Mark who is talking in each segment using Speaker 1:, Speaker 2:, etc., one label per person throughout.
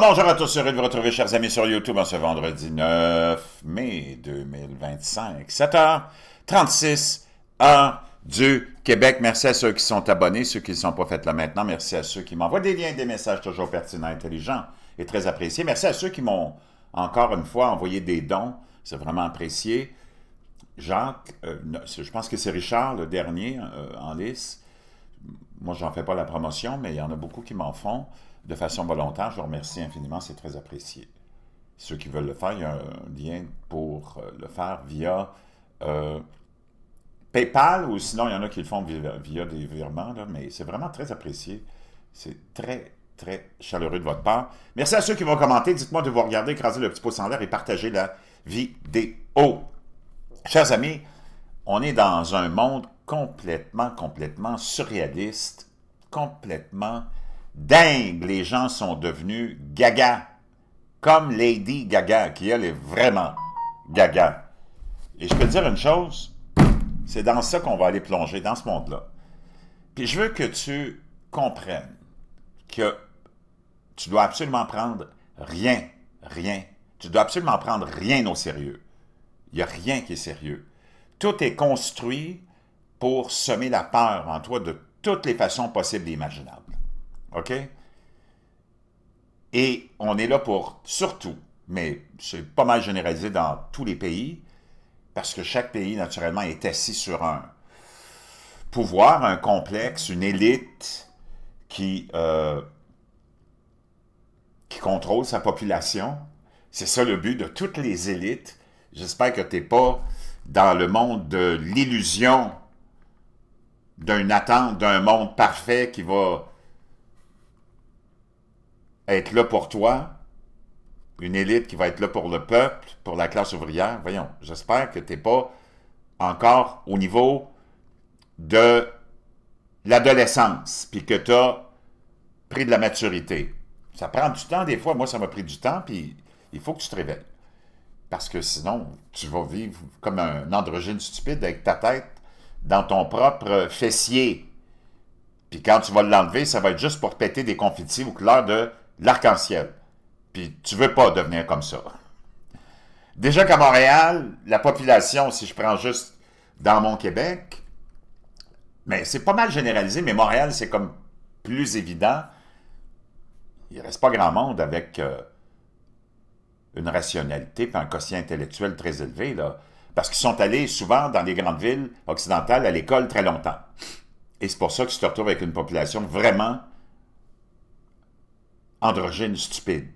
Speaker 1: Bonjour à tous, heureux de vous retrouver, chers amis, sur YouTube en ce vendredi 9 mai 2025, 7h36, heure du Québec. Merci à ceux qui sont abonnés, ceux qui ne sont pas faits là maintenant. Merci à ceux qui m'envoient des liens, des messages toujours pertinents, intelligents et très appréciés. Merci à ceux qui m'ont, encore une fois, envoyé des dons. C'est vraiment apprécié. Jacques, je pense que c'est Richard, le dernier en lice. Moi, j'en fais pas la promotion, mais il y en a beaucoup qui m'en font de façon volontaire. Je vous remercie infiniment, c'est très apprécié. Ceux qui veulent le faire, il y a un lien pour le faire via PayPal, ou sinon, il y en a qui le font via des virements, là, mais c'est vraiment très apprécié. C'est très, très chaleureux de votre part. Merci à ceux qui vont commenter. Dites-moi de vous regarder, écraser le petit pouce en l'air et partager la vidéo. Chers amis, on est dans un monde complètement surréaliste, complètement dingue. Les gens sont devenus gaga, comme Lady Gaga, qui elle est vraiment gaga. Et je peux te dire une chose, c'est dans ça qu'on va aller plonger, dans ce monde-là. Puis je veux que tu comprennes que tu dois absolument prendre rien, tu dois absolument prendre rien au sérieux. Il n'y a rien qui est sérieux. Tout est construit pour semer la peur en toi de toutes les façons possibles et imaginables. OK? Et on est là pour, surtout, mais c'est pas mal généralisé dans tous les pays, parce que chaque pays, naturellement, est assis sur un pouvoir, un complexe, une élite qui contrôle sa population. C'est ça le but de toutes les élites. J'espère que tu n'es pas dans le monde de l'illusion d'une attente d'un monde parfait qui va être là pour toi, une élite qui va être là pour le peuple, pour la classe ouvrière. Voyons, j'espère que tu n'es pas encore au niveau de l'adolescence, puis que tu as pris de la maturité. Ça prend du temps des fois. Moi, ça m'a pris du temps, puis il faut que tu te réveilles. Parce que sinon, tu vas vivre comme un androgyne stupide avec ta tête dans ton propre fessier. Puis quand tu vas l'enlever, ça va être juste pour te péter des confettis aux couleurs de l'arc-en-ciel. Puis tu veux pas devenir comme ça. Déjà qu'à Montréal, la population, si je prends juste dans mon Québec, mais c'est pas mal généralisé, mais Montréal, c'est comme plus évident. Il reste pas grand monde avec une rationalité et un quotient intellectuel très élevé, là. Parce qu'ils sont allés souvent dans les grandes villes occidentales à l'école très longtemps. Et c'est pour ça que tu te retrouves avec une population vraiment androgyne, stupide,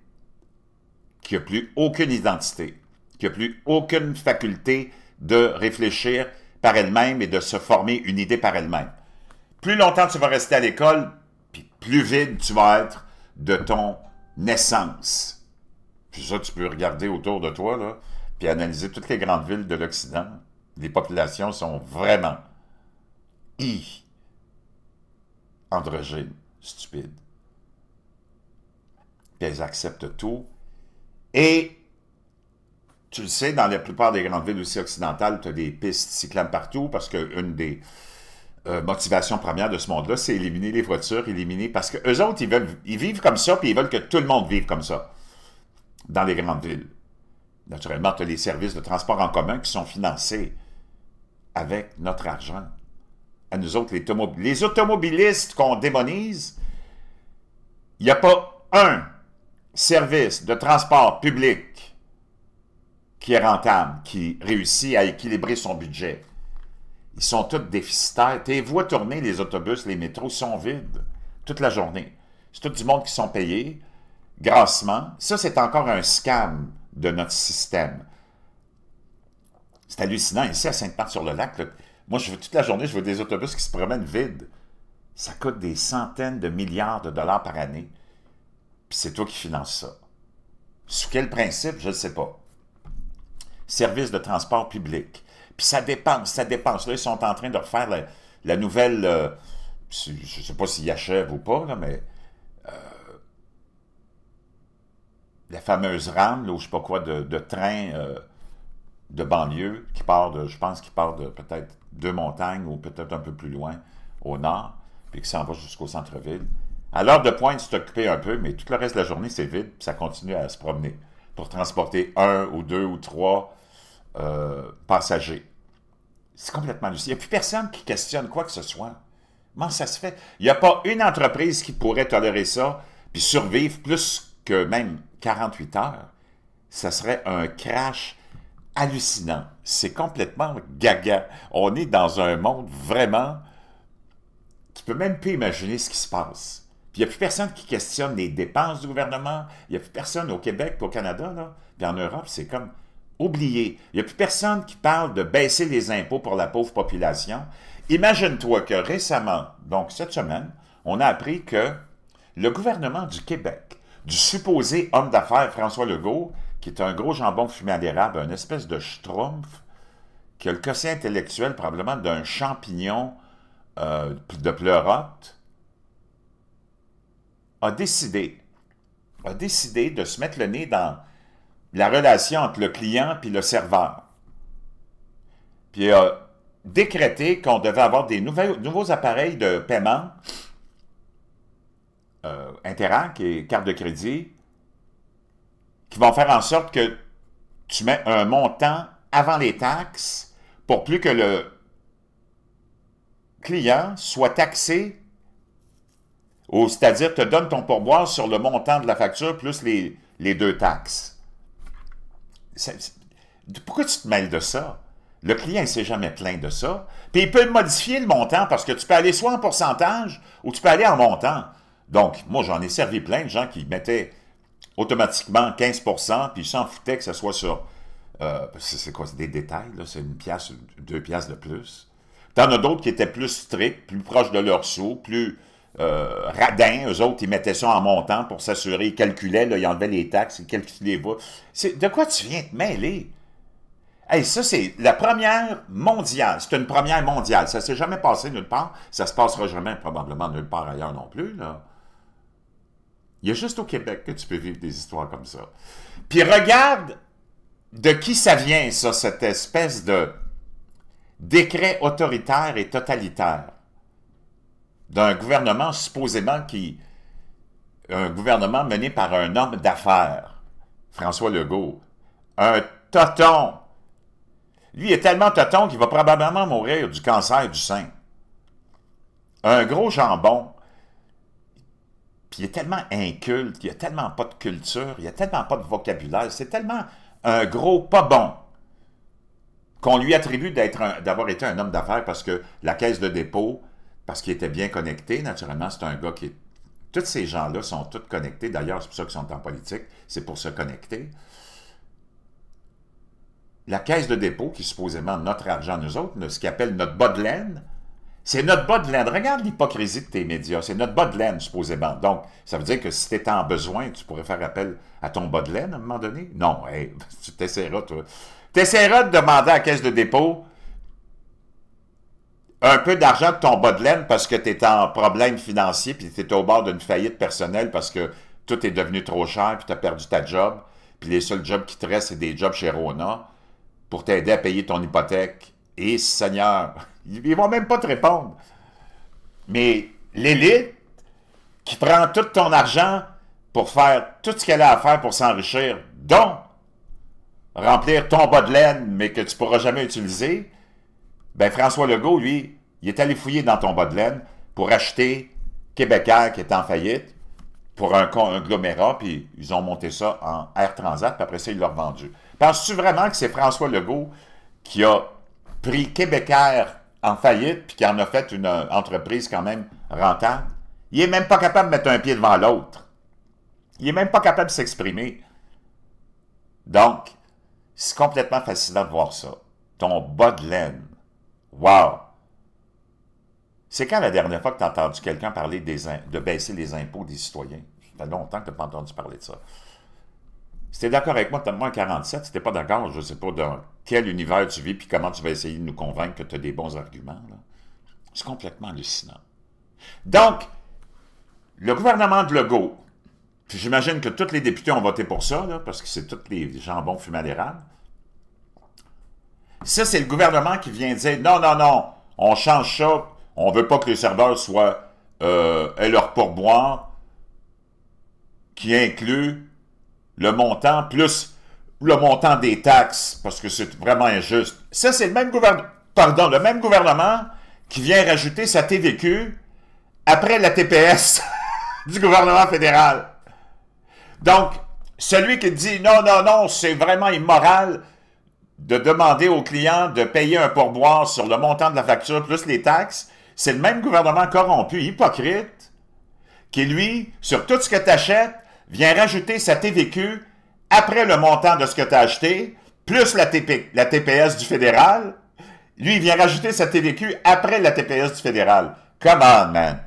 Speaker 1: qui n'a plus aucune identité, qui n'a plus aucune faculté de réfléchir par elle-même et de se former une idée par elle-même. Plus longtemps tu vas rester à l'école, puis plus vide tu vas être de ton naissance. Puis ça, tu peux regarder autour de toi, là, puis analyser toutes les grandes villes de l'Occident. Les populations sont vraiment androgynes, stupides. Puis elles acceptent tout. Et tu le sais, dans la plupart des grandes villes aussi occidentales, tu as des pistes cyclables partout, parce qu'une des motivations premières de ce monde-là, c'est éliminer les voitures, parce qu'eux autres, ils vivent comme ça, puis ils veulent que tout le monde vive comme ça, dans les grandes villes. Naturellement, tu as les services de transport en commun qui sont financés avec notre argent. À nous autres, les automobilistes qu'on démonise, il n'y a pas un service de transport public qui est rentable, qui réussit à équilibrer son budget. Ils sont tous déficitaires. Tes voies tournées, les autobus, les métros sont vides toute la journée. C'est tout du monde qui sont payés grassement. Ça, c'est encore un scam de notre système. C'est hallucinant. Ici, à Sainte-Marthe-sur-le-Lac, là, moi, toute la journée, je vois des autobus qui se promènent vides. Ça coûte des centaines de milliards de dollars par année. Puis c'est toi qui finances ça. Sous quel principe? Je ne sais pas. Service de transport public. Puis ça dépense. Là, ils sont en train de refaire la nouvelle... je ne sais pas s'ils achèvent ou pas, là, mais... la fameuse rame, là, ou je ne sais pas quoi, de train de banlieue, qui part de, je pense qu'il part de peut-être 2 montagnes, ou peut-être un peu plus loin, au nord, puis qui s'en va jusqu'au centre-ville. À l'heure de pointe, c'est occupé un peu, mais tout le reste de la journée, c'est vide, puis ça continue à se promener pour transporter un ou deux ou trois passagers. C'est complètement hallucinant. Il n'y a plus personne qui questionne quoi que ce soit. Comment ça se fait? Il n'y a pas une entreprise qui pourrait tolérer ça, puis survivre plus que même 48 heures. Ça serait un crash hallucinant. C'est complètement gaga. On est dans un monde vraiment... Tu peux même plus imaginer ce qui se passe. Puis il n'y a plus personne qui questionne les dépenses du gouvernement. Il n'y a plus personne au Québec, puis au Canada, là, puis en Europe, c'est comme oublié. Il n'y a plus personne qui parle de baisser les impôts pour la pauvre population. Imagine-toi que récemment, donc cette semaine, on a appris que le gouvernement du Québec, du supposé homme d'affaires François Legault, qui est un gros jambon fumé à l'érable, une espèce de schtroumpf, qui a le quotient intellectuel probablement d'un champignon de pleurote, a décidé de se mettre le nez dans la relation entre le client et le serveur. Puis a décrété qu'on devait avoir des nouveaux appareils de paiement, Interac et carte de crédit, qui vont faire en sorte que tu mets un montant avant les taxes pour plus que le client soit taxé, ou c'est-à-dire te donne ton pourboire sur le montant de la facture plus les deux taxes. Pourquoi tu te mêles de ça? Le client ne s'est jamais plaint de ça. Puis il peut modifier le montant parce que tu peux aller soit en pourcentage ou tu peux aller en montant. Donc, moi, j'en ai servi plein de gens qui mettaient automatiquement 15%, puis ils s'en foutaient que ce soit sur... c'est quoi? C'est des détails, là. C'est 1 piastre, 2 piastres de plus. T'en as d'autres qui étaient plus stricts, plus proches de leur sous, plus radins. Eux autres, ils mettaient ça en montant pour s'assurer. Ils calculaient, là, ils enlevaient les taxes, ils calculaient les voix. De quoi tu viens te mêler? Hey, ça, c'est la première mondiale. C'est une première mondiale. Ça ne s'est jamais passé nulle part. Ça ne se passera jamais, probablement, nulle part ailleurs non plus, là. Il y a juste au Québec que tu peux vivre des histoires comme ça. Puis regarde de qui ça vient, ça, cette espèce de décret autoritaire et totalitaire d'un gouvernement supposément un gouvernement mené par un homme d'affaires, François Legault, un toton. Lui, il est tellement toton qu'il va probablement mourir du cancer du sein. Un gros jambon. Puis il est tellement inculte, il n'y a tellement pas de culture, il n'y a tellement pas de vocabulaire, c'est tellement un gros pas bon qu'on lui attribue d'avoir été un homme d'affaires parce que la caisse de dépôt, parce qu'il était bien connecté, naturellement, c'est un gars qui est... Tous ces gens-là sont tous connectés, d'ailleurs, c'est pour ça qu'ils sont en politique, c'est pour se connecter. La caisse de dépôt, qui est supposément notre argent, nous autres, ce qu'ils appellent notre bas de laine, c'est notre bas de laine. Regarde l'hypocrisie de tes médias. C'est notre bas de laine, supposément. Donc, ça veut dire que si tu étais en besoin, tu pourrais faire appel à ton bas de laine à un moment donné? Non, hey, tu t'essaieras, toi. Tu essaieras de demander à la caisse de dépôt un peu d'argent de ton bas de laine parce que tu es en problème financier puis tu es au bord d'une faillite personnelle parce que tout est devenu trop cher puis tu as perdu ta job. Puis les seuls jobs qui te restent, c'est des jobs chez Rona pour t'aider à payer ton hypothèque. Et Seigneur, ils vont même pas te répondre. Mais l'élite qui prend tout ton argent pour faire tout ce qu'elle a à faire pour s'enrichir, dont remplir ton bas de laine, mais que tu ne pourras jamais utiliser, ben François Legault, lui, il est allé fouiller dans ton bas de laine pour acheter Québécois qui est en faillite pour un conglomérat, puis ils ont monté ça en Air Transat, puis après ça, ils l'ont revendu. Penses-tu vraiment que c'est François Legault qui a pris Québécois en faillite, puis qui en a fait une entreprise quand même rentable? Il n'est même pas capable de mettre un pied devant l'autre. Il n'est même pas capable de s'exprimer. Donc, c'est complètement fascinant de voir ça. Ton bas de laine. Wow! C'est quand la dernière fois que tu as entendu quelqu'un parler de baisser les impôts des citoyens? Ça fait longtemps que tu n'as pas entendu parler de ça. Si tu es d'accord avec moi, tu as moins 47. Si tu n'es pas d'accord, je ne sais pas dans quel univers tu vis puis comment tu vas essayer de nous convaincre que tu as des bons arguments. C'est complètement hallucinant. Donc, le gouvernement de Legault, puis j'imagine que tous les députés ont voté pour ça, là, parce que c'est tous les jambons fumés à l'érable. Ça, c'est le gouvernement qui vient dire « Non, non, non, on change ça, on ne veut pas que les serveurs soient et leur pourboire qui inclut le montant plus le montant des taxes, parce que c'est vraiment injuste. Ça, c'est le même gouvernement qui vient rajouter sa TVQ après la TPS du gouvernement fédéral. Donc, celui qui dit non, non, non, c'est vraiment immoral de demander aux clients de payer un pourboire sur le montant de la facture plus les taxes, c'est le même gouvernement corrompu, hypocrite, qui, lui, sur tout ce que tu achètes, vient rajouter sa TVQ après le montant de ce que tu as acheté, plus la TPS du fédéral. Lui, il vient rajouter sa TVQ après la TPS du fédéral. Come on, man!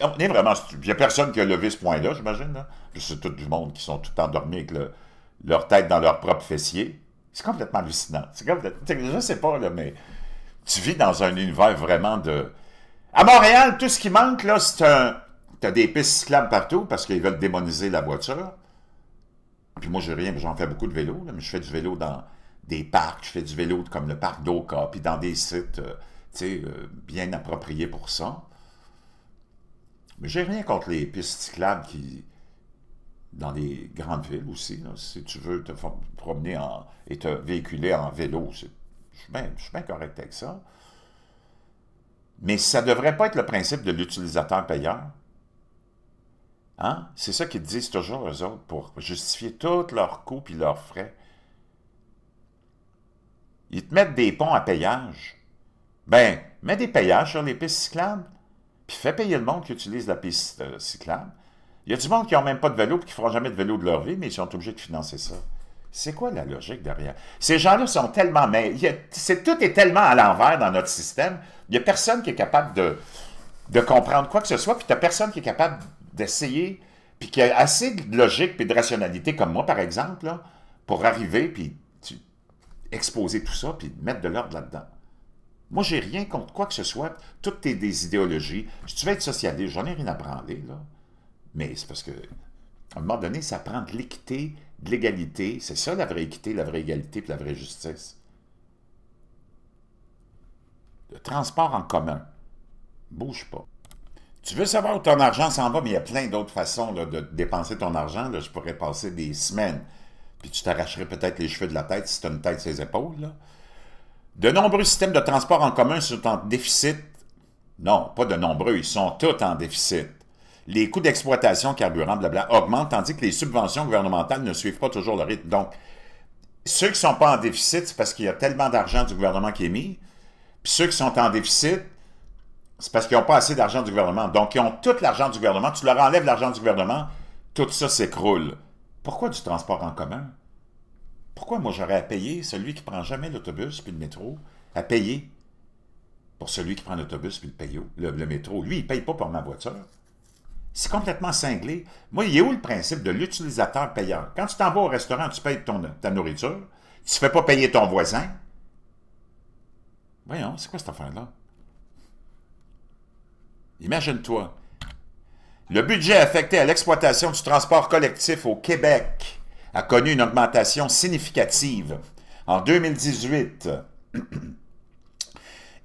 Speaker 1: On est vraiment stupide. Il n'y a personne qui a levé ce point-là, j'imagine. C'est tout du monde qui sont tout endormis avec leur tête dans leur propre fessier. C'est complètement hallucinant. Je ne sais pas, là, mais tu vis dans un univers vraiment de... À Montréal, tout ce qui manque, là, c'est un... Tu as des pistes cyclables partout parce qu'ils veulent démoniser la voiture. Puis moi, j'ai rien, j'en fais beaucoup de vélo, là, mais je fais du vélo dans des parcs, je fais du vélo comme le parc d'Oka, puis dans des sites bien appropriés pour ça. Mais j'ai rien contre les pistes cyclables dans les grandes villes aussi. Là, si tu veux te promener et te véhiculer en vélo, je suis bien correct avec ça. Mais ça ne devrait pas être le principe de l'utilisateur payeur. Hein? C'est ça qu'ils disent toujours, eux autres, pour justifier tous leurs coûts et leurs frais. Ils te mettent des ponts à payage. Ben, mets des payages sur les pistes cyclables, puis fais payer le monde qui utilise la piste cyclable. Il y a du monde qui n'ont même pas de vélo et qui ne feront jamais de vélo de leur vie, mais ils sont obligés de financer ça. C'est quoi la logique derrière? Ces gens-là sont tellement... Mais tout est tellement à l'envers dans notre système. Il n'y a personne qui est capable de comprendre quoi que ce soit, puis tu n'as personne qui est capable d'essayer, puis qui a assez de logique et de rationalité, comme moi, par exemple, là, pour arriver, puis exposer tout ça, puis mettre de l'ordre là-dedans. Moi, j'ai rien contre quoi que ce soit. Toutes des idéologies. Si tu veux être socialiste, j'en ai rien à branler, là. Mais c'est parce que, à un moment donné, ça prend de l'équité, de l'égalité. C'est ça, la vraie équité, la vraie égalité, puis la vraie justice. Le transport en commun. Bouge pas. Tu veux savoir où ton argent s'en va, mais il y a plein d'autres façons là, de dépenser ton argent. Là, je pourrais passer des semaines, puis tu t'arracherais peut-être les cheveux de la tête si tu as une tête sur les épaules. Là. De nombreux systèmes de transport en commun sont en déficit. Non, pas de nombreux, ils sont tous en déficit. Les coûts d'exploitation, carburant, blabla, augmentent, tandis que les subventions gouvernementales ne suivent pas toujours le rythme. Donc, ceux qui ne sont pas en déficit, c'est parce qu'il y a tellement d'argent du gouvernement qui est mis. Puis ceux qui sont en déficit, c'est parce qu'ils n'ont pas assez d'argent du gouvernement. Donc, ils ont tout l'argent du gouvernement. Tu leur enlèves l'argent du gouvernement, tout ça s'écroule. Pourquoi du transport en commun? Pourquoi moi j'aurais à payer, celui qui ne prend jamais l'autobus puis le métro, à payer pour celui qui prend l'autobus puis le métro? Lui, il ne paye pas pour ma voiture. C'est complètement cinglé. Moi, il est où le principe de l'utilisateur payeur? Quand tu t'en vas au restaurant, tu payes ta nourriture, tu ne fais pas payer ton voisin. Voyons, c'est quoi cette affaire-là? Imagine-toi. Le budget affecté à l'exploitation du transport collectif au Québec a connu une augmentation significative. En 2018,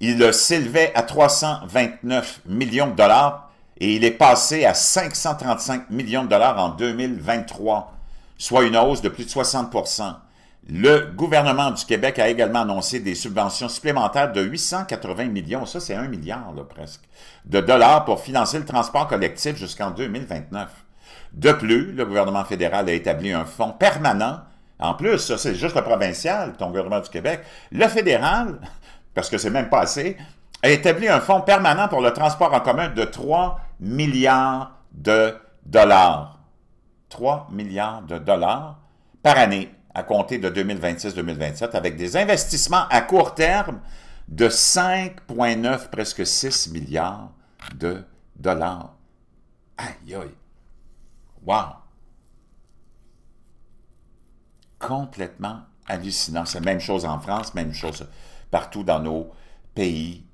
Speaker 1: il s'élevait à 329 millions de dollars et il est passé à 535 millions de dollars en 2023, soit une hausse de plus de 60%. Le gouvernement du Québec a également annoncé des subventions supplémentaires de 880 millions, ça c'est 1 milliard là, presque, de dollars pour financer le transport collectif jusqu'en 2029. De plus, le gouvernement fédéral a établi un fonds permanent. En plus, ça c'est juste le provincial, ton gouvernement du Québec. Le fédéral, parce que c'est même pas assez, a établi un fonds permanent pour le transport en commun de 3 milliards de dollars. 3 milliards de dollars par année à compter de 2026-2027 avec des investissements à court terme de 5,9, presque 6 milliards de dollars. Aïe, aïe. Wow! Complètement hallucinant. C'est la même chose en France, même chose partout dans nos pays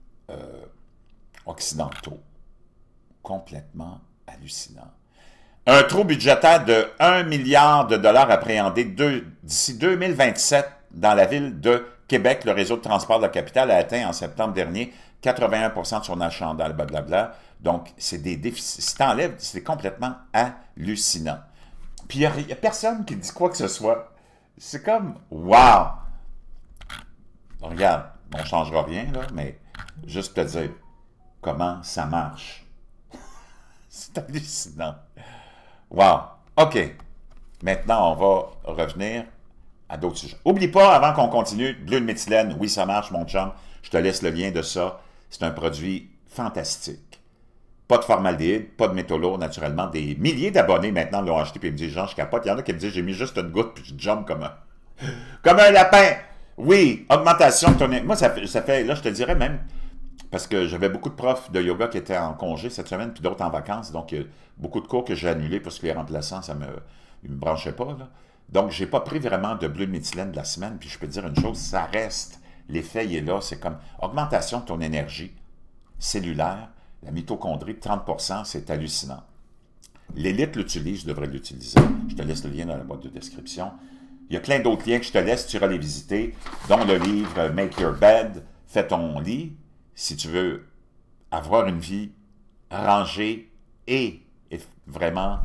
Speaker 1: occidentaux. Complètement hallucinant. Un trou budgétaire de 1 milliard de dollars appréhendé d'ici 2027 dans la ville de Québec, le réseau de transport de la capitale, a atteint en septembre dernier 81% de son achalandage, blablabla. Donc, c'est des déficits. Si t'enlèves, c'est complètement hallucinant. Puis, il n'y a personne qui dit quoi que ce soit. C'est comme, wow! Regarde, on ne changera rien, là, mais juste te dire comment ça marche. C'est hallucinant. Wow! OK. Maintenant, on va revenir à d'autres sujets. Oublie pas, avant qu'on continue, bleu de méthylène, oui, ça marche, mon chum. Je te laisse le lien de ça. C'est un produit fantastique. Pas de formaldéhyde, pas de métaux lourds, naturellement. Des milliers d'abonnés maintenant l'ont acheté, puis ils me disent, Jean, je capote. Il y en a qui me disent, j'ai mis juste une goutte, puis je jump comme un lapin. Oui, augmentation de ton... Moi, ça fait, là, je te dirais même, parce que j'avais beaucoup de profs de yoga qui étaient en congé cette semaine, puis d'autres en vacances, donc il y a beaucoup de cours que j'ai annulés parce que les remplaçants, ils me branchaient pas, là. Donc, j'ai pas pris vraiment de bleu de méthylène de la semaine, puis je peux te dire une chose, ça reste, l'effet, il est là, c'est comme augmentation de ton énergie cellulaire, la mitochondrie de 30%, c'est hallucinant. L'élite l'utilise, je devrais l'utiliser. Je te laisse le lien dans la boîte de description. Il y a plein d'autres liens que je te laisse, tu iras les visiter, dont le livre Make Your Bed, fais ton lit, si tu veux avoir une vie rangée et vraiment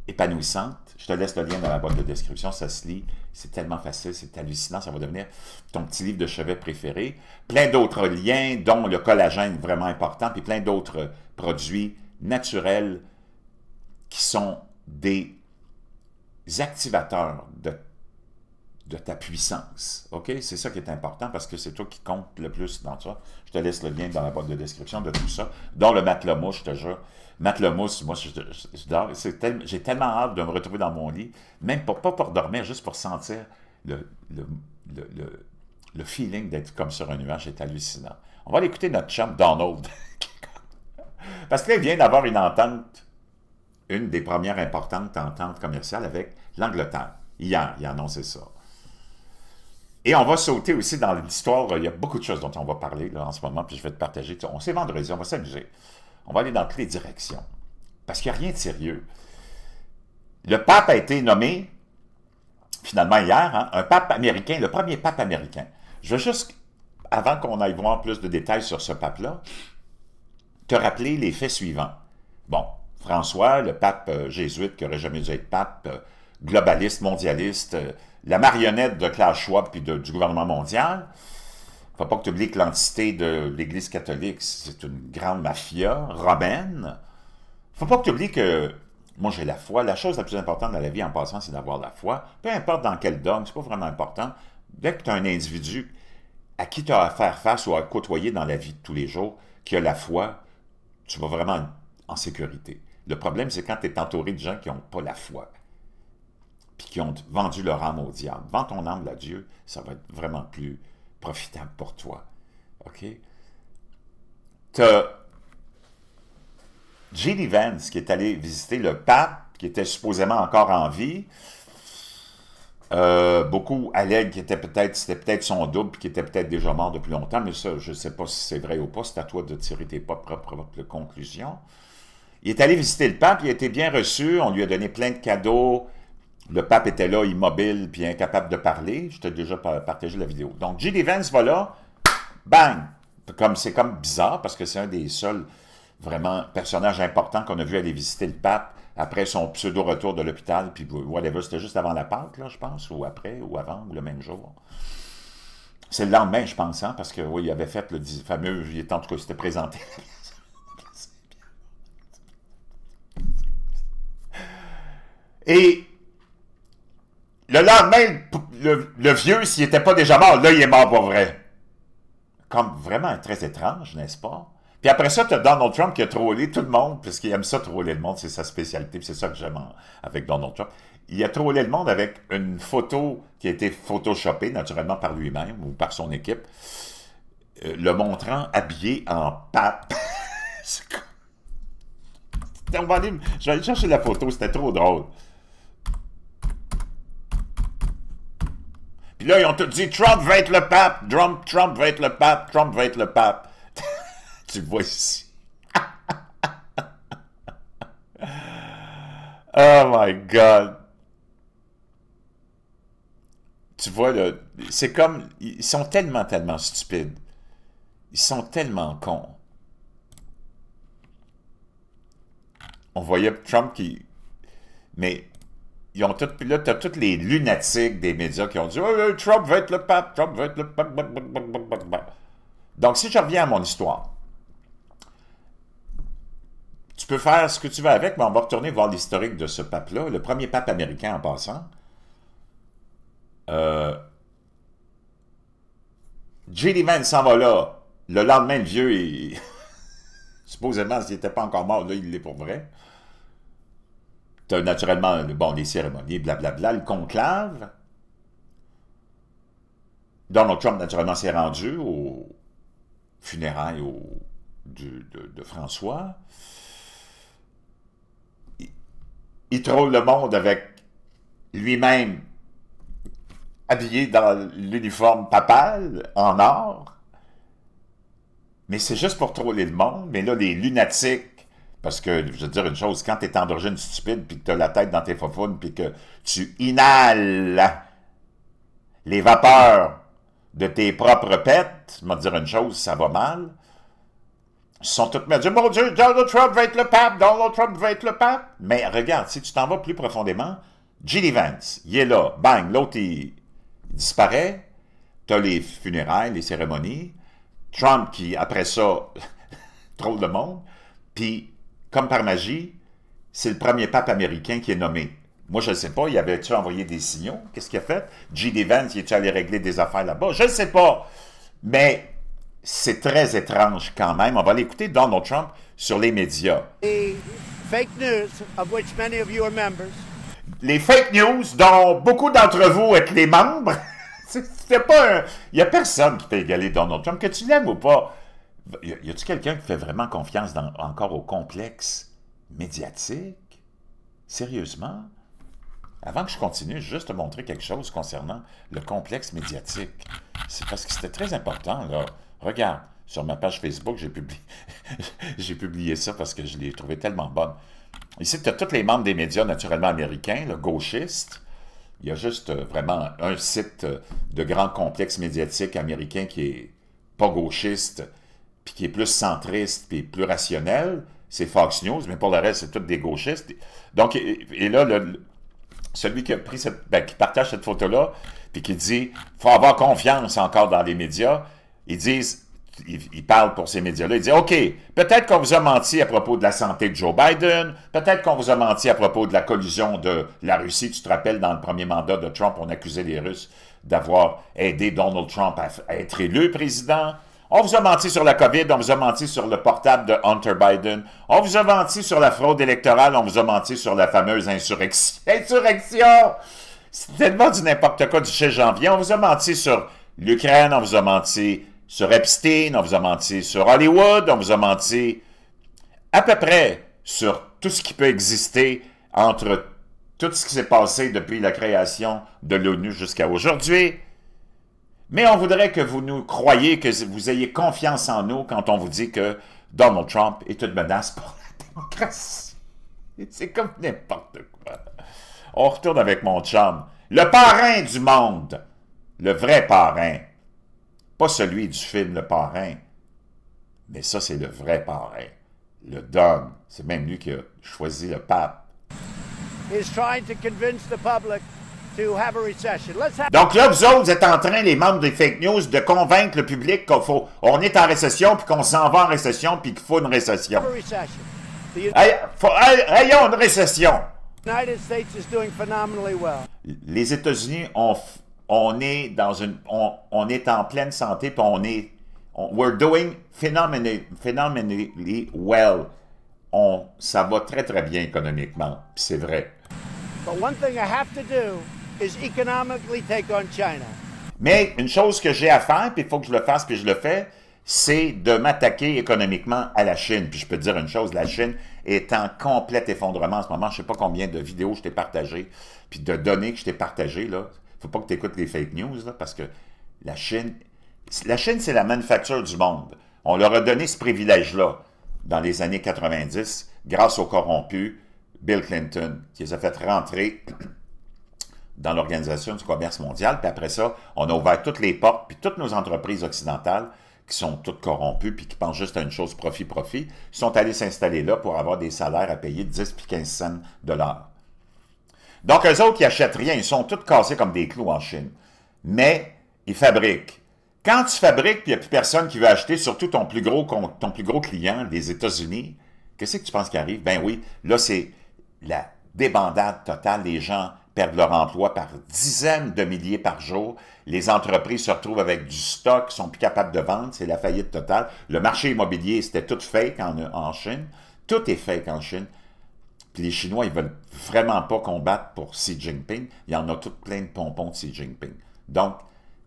Speaker 1: épanouissante. Je te laisse le lien dans la boîte de description, ça se lit, c'est tellement facile, c'est hallucinant, ça va devenir ton petit livre de chevet préféré. Plein d'autres liens, dont le collagène vraiment important, puis plein d'autres produits naturels qui sont des activateurs de ta puissance. OK? C'est ça qui est important parce que c'est toi qui compte le plus dans ça. Je te laisse le lien dans la boîte de description de tout ça, dont le matelas mousse, je te jure. Matelas mousse, moi, je dors. J'ai tellement hâte de me retrouver dans mon lit, même pas pour dormir, juste pour sentir le feeling d'être comme sur un nuage. C'est hallucinant. On va aller écouter notre chum Donald. Parce que là, il vient d'avoir une entente, une des premières importantes ententes commerciales avec l'Angleterre. Hier, il a annoncé ça. Et on va sauter aussi dans l'histoire, il y a beaucoup de choses dont on va parler là, en ce moment, puis je vais te partager. C'est vendredi, on va s'amuser. On va aller dans toutes les directions. Parce qu'il n'y a rien de sérieux. Le pape a été nommé, finalement hier, hein, un pape américain, le premier pape américain. Je veux juste, avant qu'on aille voir plus de détails sur ce pape-là, te rappeler les faits suivants. Bon, François, le pape jésuite qui n'aurait jamais dû être pape, globaliste, mondialiste, la marionnette de Klaus Schwab et du gouvernement mondial. Il ne faut pas que tu oublies que l'entité de l'Église catholique, c'est une grande mafia romaine. Il ne faut pas que tu oublies que moi j'ai la foi. La chose la plus importante dans la vie en passant, c'est d'avoir la foi. Peu importe dans quel dogme, c'est pas vraiment important. Dès que tu as un individu à qui tu as à faire face ou à côtoyer dans la vie de tous les jours, qui a la foi, tu vas vraiment en sécurité. Le problème, c'est quand tu es entouré de gens qui n'ont pas la foi, puis qui ont vendu leur âme au diable. Vends ton âme à Dieu, ça va être vraiment plus profitable pour toi. OK? Tu as J.D. Vance qui est allé visiter le pape, qui était supposément encore en vie. Beaucoup allèguent que c'était peut-être son double, puis qu'il était peut-être déjà mort depuis longtemps, mais ça, je ne sais pas si c'est vrai ou pas. C'est à toi de tirer tes propres conclusions. Il est allé visiter le pape, il a été bien reçu, on lui a donné plein de cadeaux. Le pape était là, immobile, puis incapable de parler. Je t'ai déjà partagé la vidéo. Donc, J.D. Vance va là, bang! C'est comme bizarre, parce que c'est un des seuls, vraiment, personnages importants qu'on a vu aller visiter le pape après son pseudo-retour de l'hôpital, puis whatever, c'était juste avant la Pâque, là, je pense, ou après, ou avant, ou le même jour. C'est le lendemain, je pense, hein, parce que, oui, il avait fait le fameux, en tout cas, il s'était présenté. Et le lendemain, le vieux, s'il n'était pas déjà mort, là, il est mort pour vrai. Comme vraiment très étrange, n'est-ce pas? Puis après ça, tu as Donald Trump qui a trollé tout le monde, puisqu'il aime ça, troller le monde, c'est sa spécialité, puis c'est ça que j'aime avec Donald Trump. Il a trollé le monde avec une photo qui a été photoshopée, naturellement, par lui-même ou par son équipe, le montrant habillé en pape. Je vais aller chercher la photo, c'était trop drôle. Puis là, ils ont tout dit, Trump va être le pape, Trump va être le pape, Trump va être le pape. Tu le vois ici. Oh my God. tu vois, c'est comme, ils sont tellement, tellement stupides. Ils sont tellement cons. On voyait Trump qui... Mais ils ont tout... Là, tu as tous les lunatiques des médias qui ont dit oh, Trump va être le pape, Trump va être le pape. Donc, si je reviens à mon histoire, tu peux faire ce que tu veux avec, mais on va retourner voir l'historique de ce pape-là, le premier pape américain en passant. J.D. Vance s'en va là. Le lendemain, le vieux, supposément, s'il n'était pas encore mort, là, il l'est pour vrai. Tu as naturellement, bon, les cérémonies, blablabla, le conclave. Donald Trump, naturellement, s'est rendu aux funérailles de François. Il troll le monde avec lui-même habillé dans l'uniforme papal, en or. Mais c'est juste pour troller le monde. Mais là, les lunatiques, parce que, je veux dire une chose, quand t'es en d'origine stupide, puis que t'as la tête dans tes faufounes, puis que tu inhales les vapeurs de tes propres pets, je vais te dire une chose, ça va mal. Ils sont tous me dire, mon Dieu, Donald Trump va être le pape, Donald Trump va être le pape. Mais regarde, si tu t'en vas plus profondément, J.D. Vance, il est là, bang, l'autre, il disparaît, tu as les funérailles, les cérémonies, Trump qui, après ça, troll le monde, puis, comme par magie, c'est le premier pape américain qui est nommé. Moi, je ne sais pas, il avait-tu envoyé des signaux? Qu'est-ce qu'il a fait? J.D. Vance, il est-tu allé régler des affaires là-bas? Je ne sais pas, mais c'est très étrange quand même. On va aller écouter Donald Trump sur les médias.
Speaker 2: The fake news, of which many of you are members.
Speaker 1: Les fake news dont beaucoup d'entre vous êtes les membres, c'était pas un... Il n'y a personne qui peut égaler Donald Trump, que tu l'aimes ou pas. Y a-t-il quelqu'un qui fait vraiment confiance encore au complexe médiatique? Sérieusement? Avant que je continue, juste te montrer quelque chose concernant le complexe médiatique. C'est parce que c'était très important, là. Regarde, sur ma page Facebook, j'ai publié ça parce que je l'ai trouvé tellement bonne. Ici, tu as tous les membres des médias naturellement américains, le gauchiste. Il y a juste vraiment un site de grand complexe médiatique américain qui est pas gauchiste, puis qui est plus centriste, puis plus rationnel. C'est Fox News, mais pour le reste, c'est tous des gauchistes. Donc, et là, celui qui a pris qui partage cette photo-là, puis qui dit « faut avoir confiance encore dans les médias », il parle pour ces médias-là, il dit « OK, peut-être qu'on vous a menti à propos de la santé de Joe Biden, peut-être qu'on vous a menti à propos de la collusion de la Russie. Tu te rappelles, dans le premier mandat de Trump, on accusait les Russes d'avoir aidé Donald Trump à être élu président. On vous a menti sur la COVID, on vous a menti sur le portable de Hunter Biden, on vous a menti sur la fraude électorale, on vous a menti sur la fameuse insurrection! C'est tellement du n'importe quoi du 6 janvier. On vous a menti sur l'Ukraine, on vous a menti sur Epstein, on vous a menti sur Hollywood, on vous a menti à peu près sur tout ce qui peut exister entre tout ce qui s'est passé depuis la création de l'ONU jusqu'à aujourd'hui. Mais on voudrait que vous nous croyiez, que vous ayez confiance en nous quand on vous dit que Donald Trump est une menace pour la démocratie. C'est comme n'importe quoi. On retourne avec mon chum. Le parrain du monde. Le vrai parrain. Pas celui du film Le Parrain. Mais ça, c'est le vrai parrain. Le Don. C'est même lui qui a choisi le pape.
Speaker 2: Is trying to convince the public to have a recession.
Speaker 1: Donc là, vous autres, vous êtes en train, les membres des fake news, de convaincre le public qu'on est en récession, puis qu'on s'en va en récession, puis qu'il faut une récession. Ayons une récession.
Speaker 2: United States is doing phenomenally well.
Speaker 1: Les États-Unis, on est en pleine santé, puis we're doing phenomenally well. Ça va très, très bien économiquement, puis c'est vrai.
Speaker 2: But one thing I have to do is economically take on China.
Speaker 1: Mais une chose que j'ai à faire, puis il faut que je le fasse, puis je le fais, c'est de m'attaquer économiquement à la Chine. Puis je peux te dire une chose, la Chine est en complet effondrement en ce moment. Je ne sais pas combien de vidéos je t'ai partagées, puis de données que je t'ai partagées, là. Il ne faut pas que tu écoutes les fake news, là, parce que la Chine, c'est la manufacture du monde. On leur a donné ce privilège-là dans les années 90, grâce au corrompu Bill Clinton, qui les a fait rentrer dans l'Organisation du commerce mondial, puis après ça, on a ouvert toutes les portes, puis toutes nos entreprises occidentales, qui sont toutes corrompues, puis qui pensent juste à une chose, profit, sont allés s'installer là pour avoir des salaires à payer de 10 puis 15 cents de l'heure. Donc, eux autres, ils n'achètent rien, ils sont tous cassés comme des clous en Chine. Mais, ils fabriquent. Quand tu fabriques, puis il n'y a plus personne qui veut acheter, surtout ton plus gros client, les États-Unis, qu'est-ce que tu penses qui arrive? Ben oui, là, c'est la débandade totale. Les gens perdent leur emploi par dizaines de milliers par jour. Les entreprises se retrouvent avec du stock, ne sont plus capables de vendre. C'est la faillite totale. Le marché immobilier, c'était tout fake en Chine. Tout est fake en Chine. Puis les Chinois, ils veulent vraiment pas combattre pour Xi Jinping. Il y en a tout plein de pompons de Xi Jinping. Donc,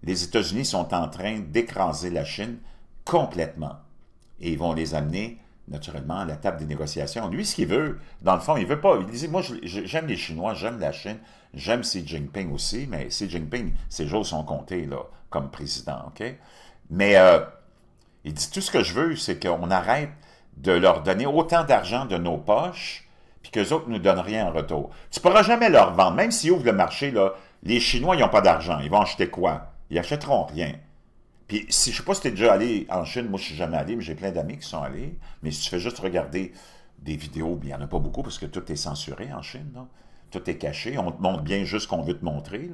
Speaker 1: les États-Unis sont en train d'écraser la Chine complètement. Et ils vont les amener, naturellement, à la table des négociations. Lui, ce qu'il veut, dans le fond, il veut pas. Il disait, moi, j'aime les Chinois, j'aime la Chine, j'aime Xi Jinping aussi, mais Xi Jinping, ses jours sont comptés, là, comme président, OK? Mais il dit, tout ce que je veux, c'est qu'on arrête de leur donner autant d'argent de nos poches, puis qu'eux autres ne nous donnent rien en retour. Tu ne pourras jamais leur vendre, même s'ils ouvrent le marché, là, les Chinois, ils n'ont pas d'argent. Ils vont acheter quoi? Ils n'achèteront rien. Puis, si, je ne sais pas si tu es déjà allé en Chine, moi je ne suis jamais allé, mais j'ai plein d'amis qui sont allés. Mais si tu fais juste regarder des vidéos, il n'y en a pas beaucoup parce que tout est censuré en Chine. Là. Tout est caché. On te montre bien juste ce qu'on veut te montrer.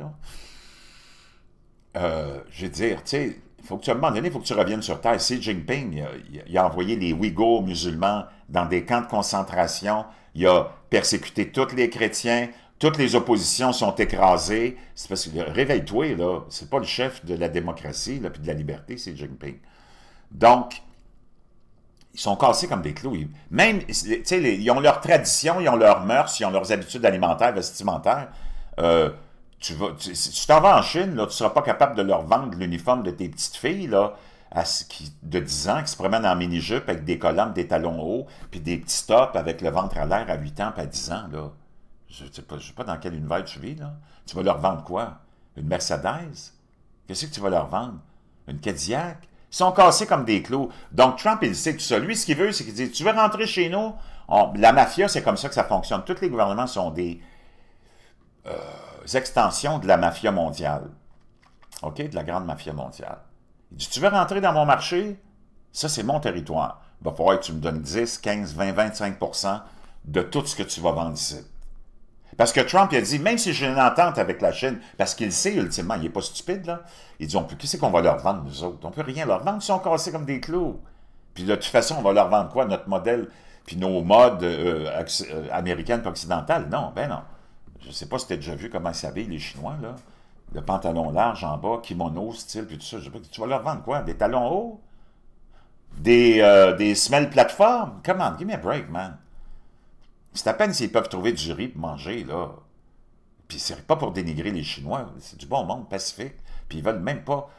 Speaker 1: Je veux dire, tu sais, il faut que tu, à un moment donné, il faut que tu reviennes sur Terre. Xi Jinping, il a envoyé les Ouïghours musulmans dans des camps de concentration. Il a persécuté tous les chrétiens. Toutes les oppositions sont écrasées. C'est parce que, réveille-toi, là, c'est pas le chef de la démocratie, là, puis de la liberté, c'est Xi Jinping. Donc, ils sont cassés comme des clous. Même, tu sais, ils ont leurs traditions, ils ont leurs mœurs, ils ont leurs habitudes alimentaires, vestimentaires. Si tu t'en vas en Chine, là, tu ne seras pas capable de leur vendre l'uniforme de tes petites filles, là, de 10 ans, qui se promènent en mini-jupe avec des collantes, des talons hauts, puis des petits tops avec le ventre à l'air à 8 ans, puis à 10 ans, là. Je ne sais pas dans quel univers tu vis, là. Tu vas leur vendre quoi? Une Mercedes? Qu'est-ce que tu vas leur vendre? Une Cadillac? Ils sont cassés comme des clous. Donc, Trump, il sait tout ça. Lui, ce qu'il veut, c'est qu'il dit, tu veux rentrer chez nous? La mafia, c'est comme ça que ça fonctionne. Tous les gouvernements sont des extensions de la mafia mondiale. OK? De la grande mafia mondiale. Il dit, tu veux rentrer dans mon marché? Ça, c'est mon territoire. Il va falloir que tu me donnes 10, 15, 20, 25% de tout ce que tu vas vendre ici. Parce que Trump, il a dit, même si j'ai une entente avec la Chine, parce qu'il sait, ultimement, il n'est pas stupide, là, il dit, qu'est-ce qu'on va leur vendre, nous autres? On ne peut rien leur vendre, ils sont cassés comme des clous. Puis de toute façon, on va leur vendre quoi? Notre modèle, puis nos modes américaines et occidentales? Non, ben non. Je ne sais pas si tu as déjà vu comment ils s'habillent, les Chinois, là. Le pantalon large en bas, kimono, style, puis tout ça. Je sais pas, tu vas leur vendre quoi? Des talons hauts? Des semelles plateformes? Come on, give me a break, man. C'est à peine s'ils peuvent trouver du riz pour manger, là. Puis c'est pas pour dénigrer les Chinois, c'est du bon monde, pacifique. Puis ils veulent même pas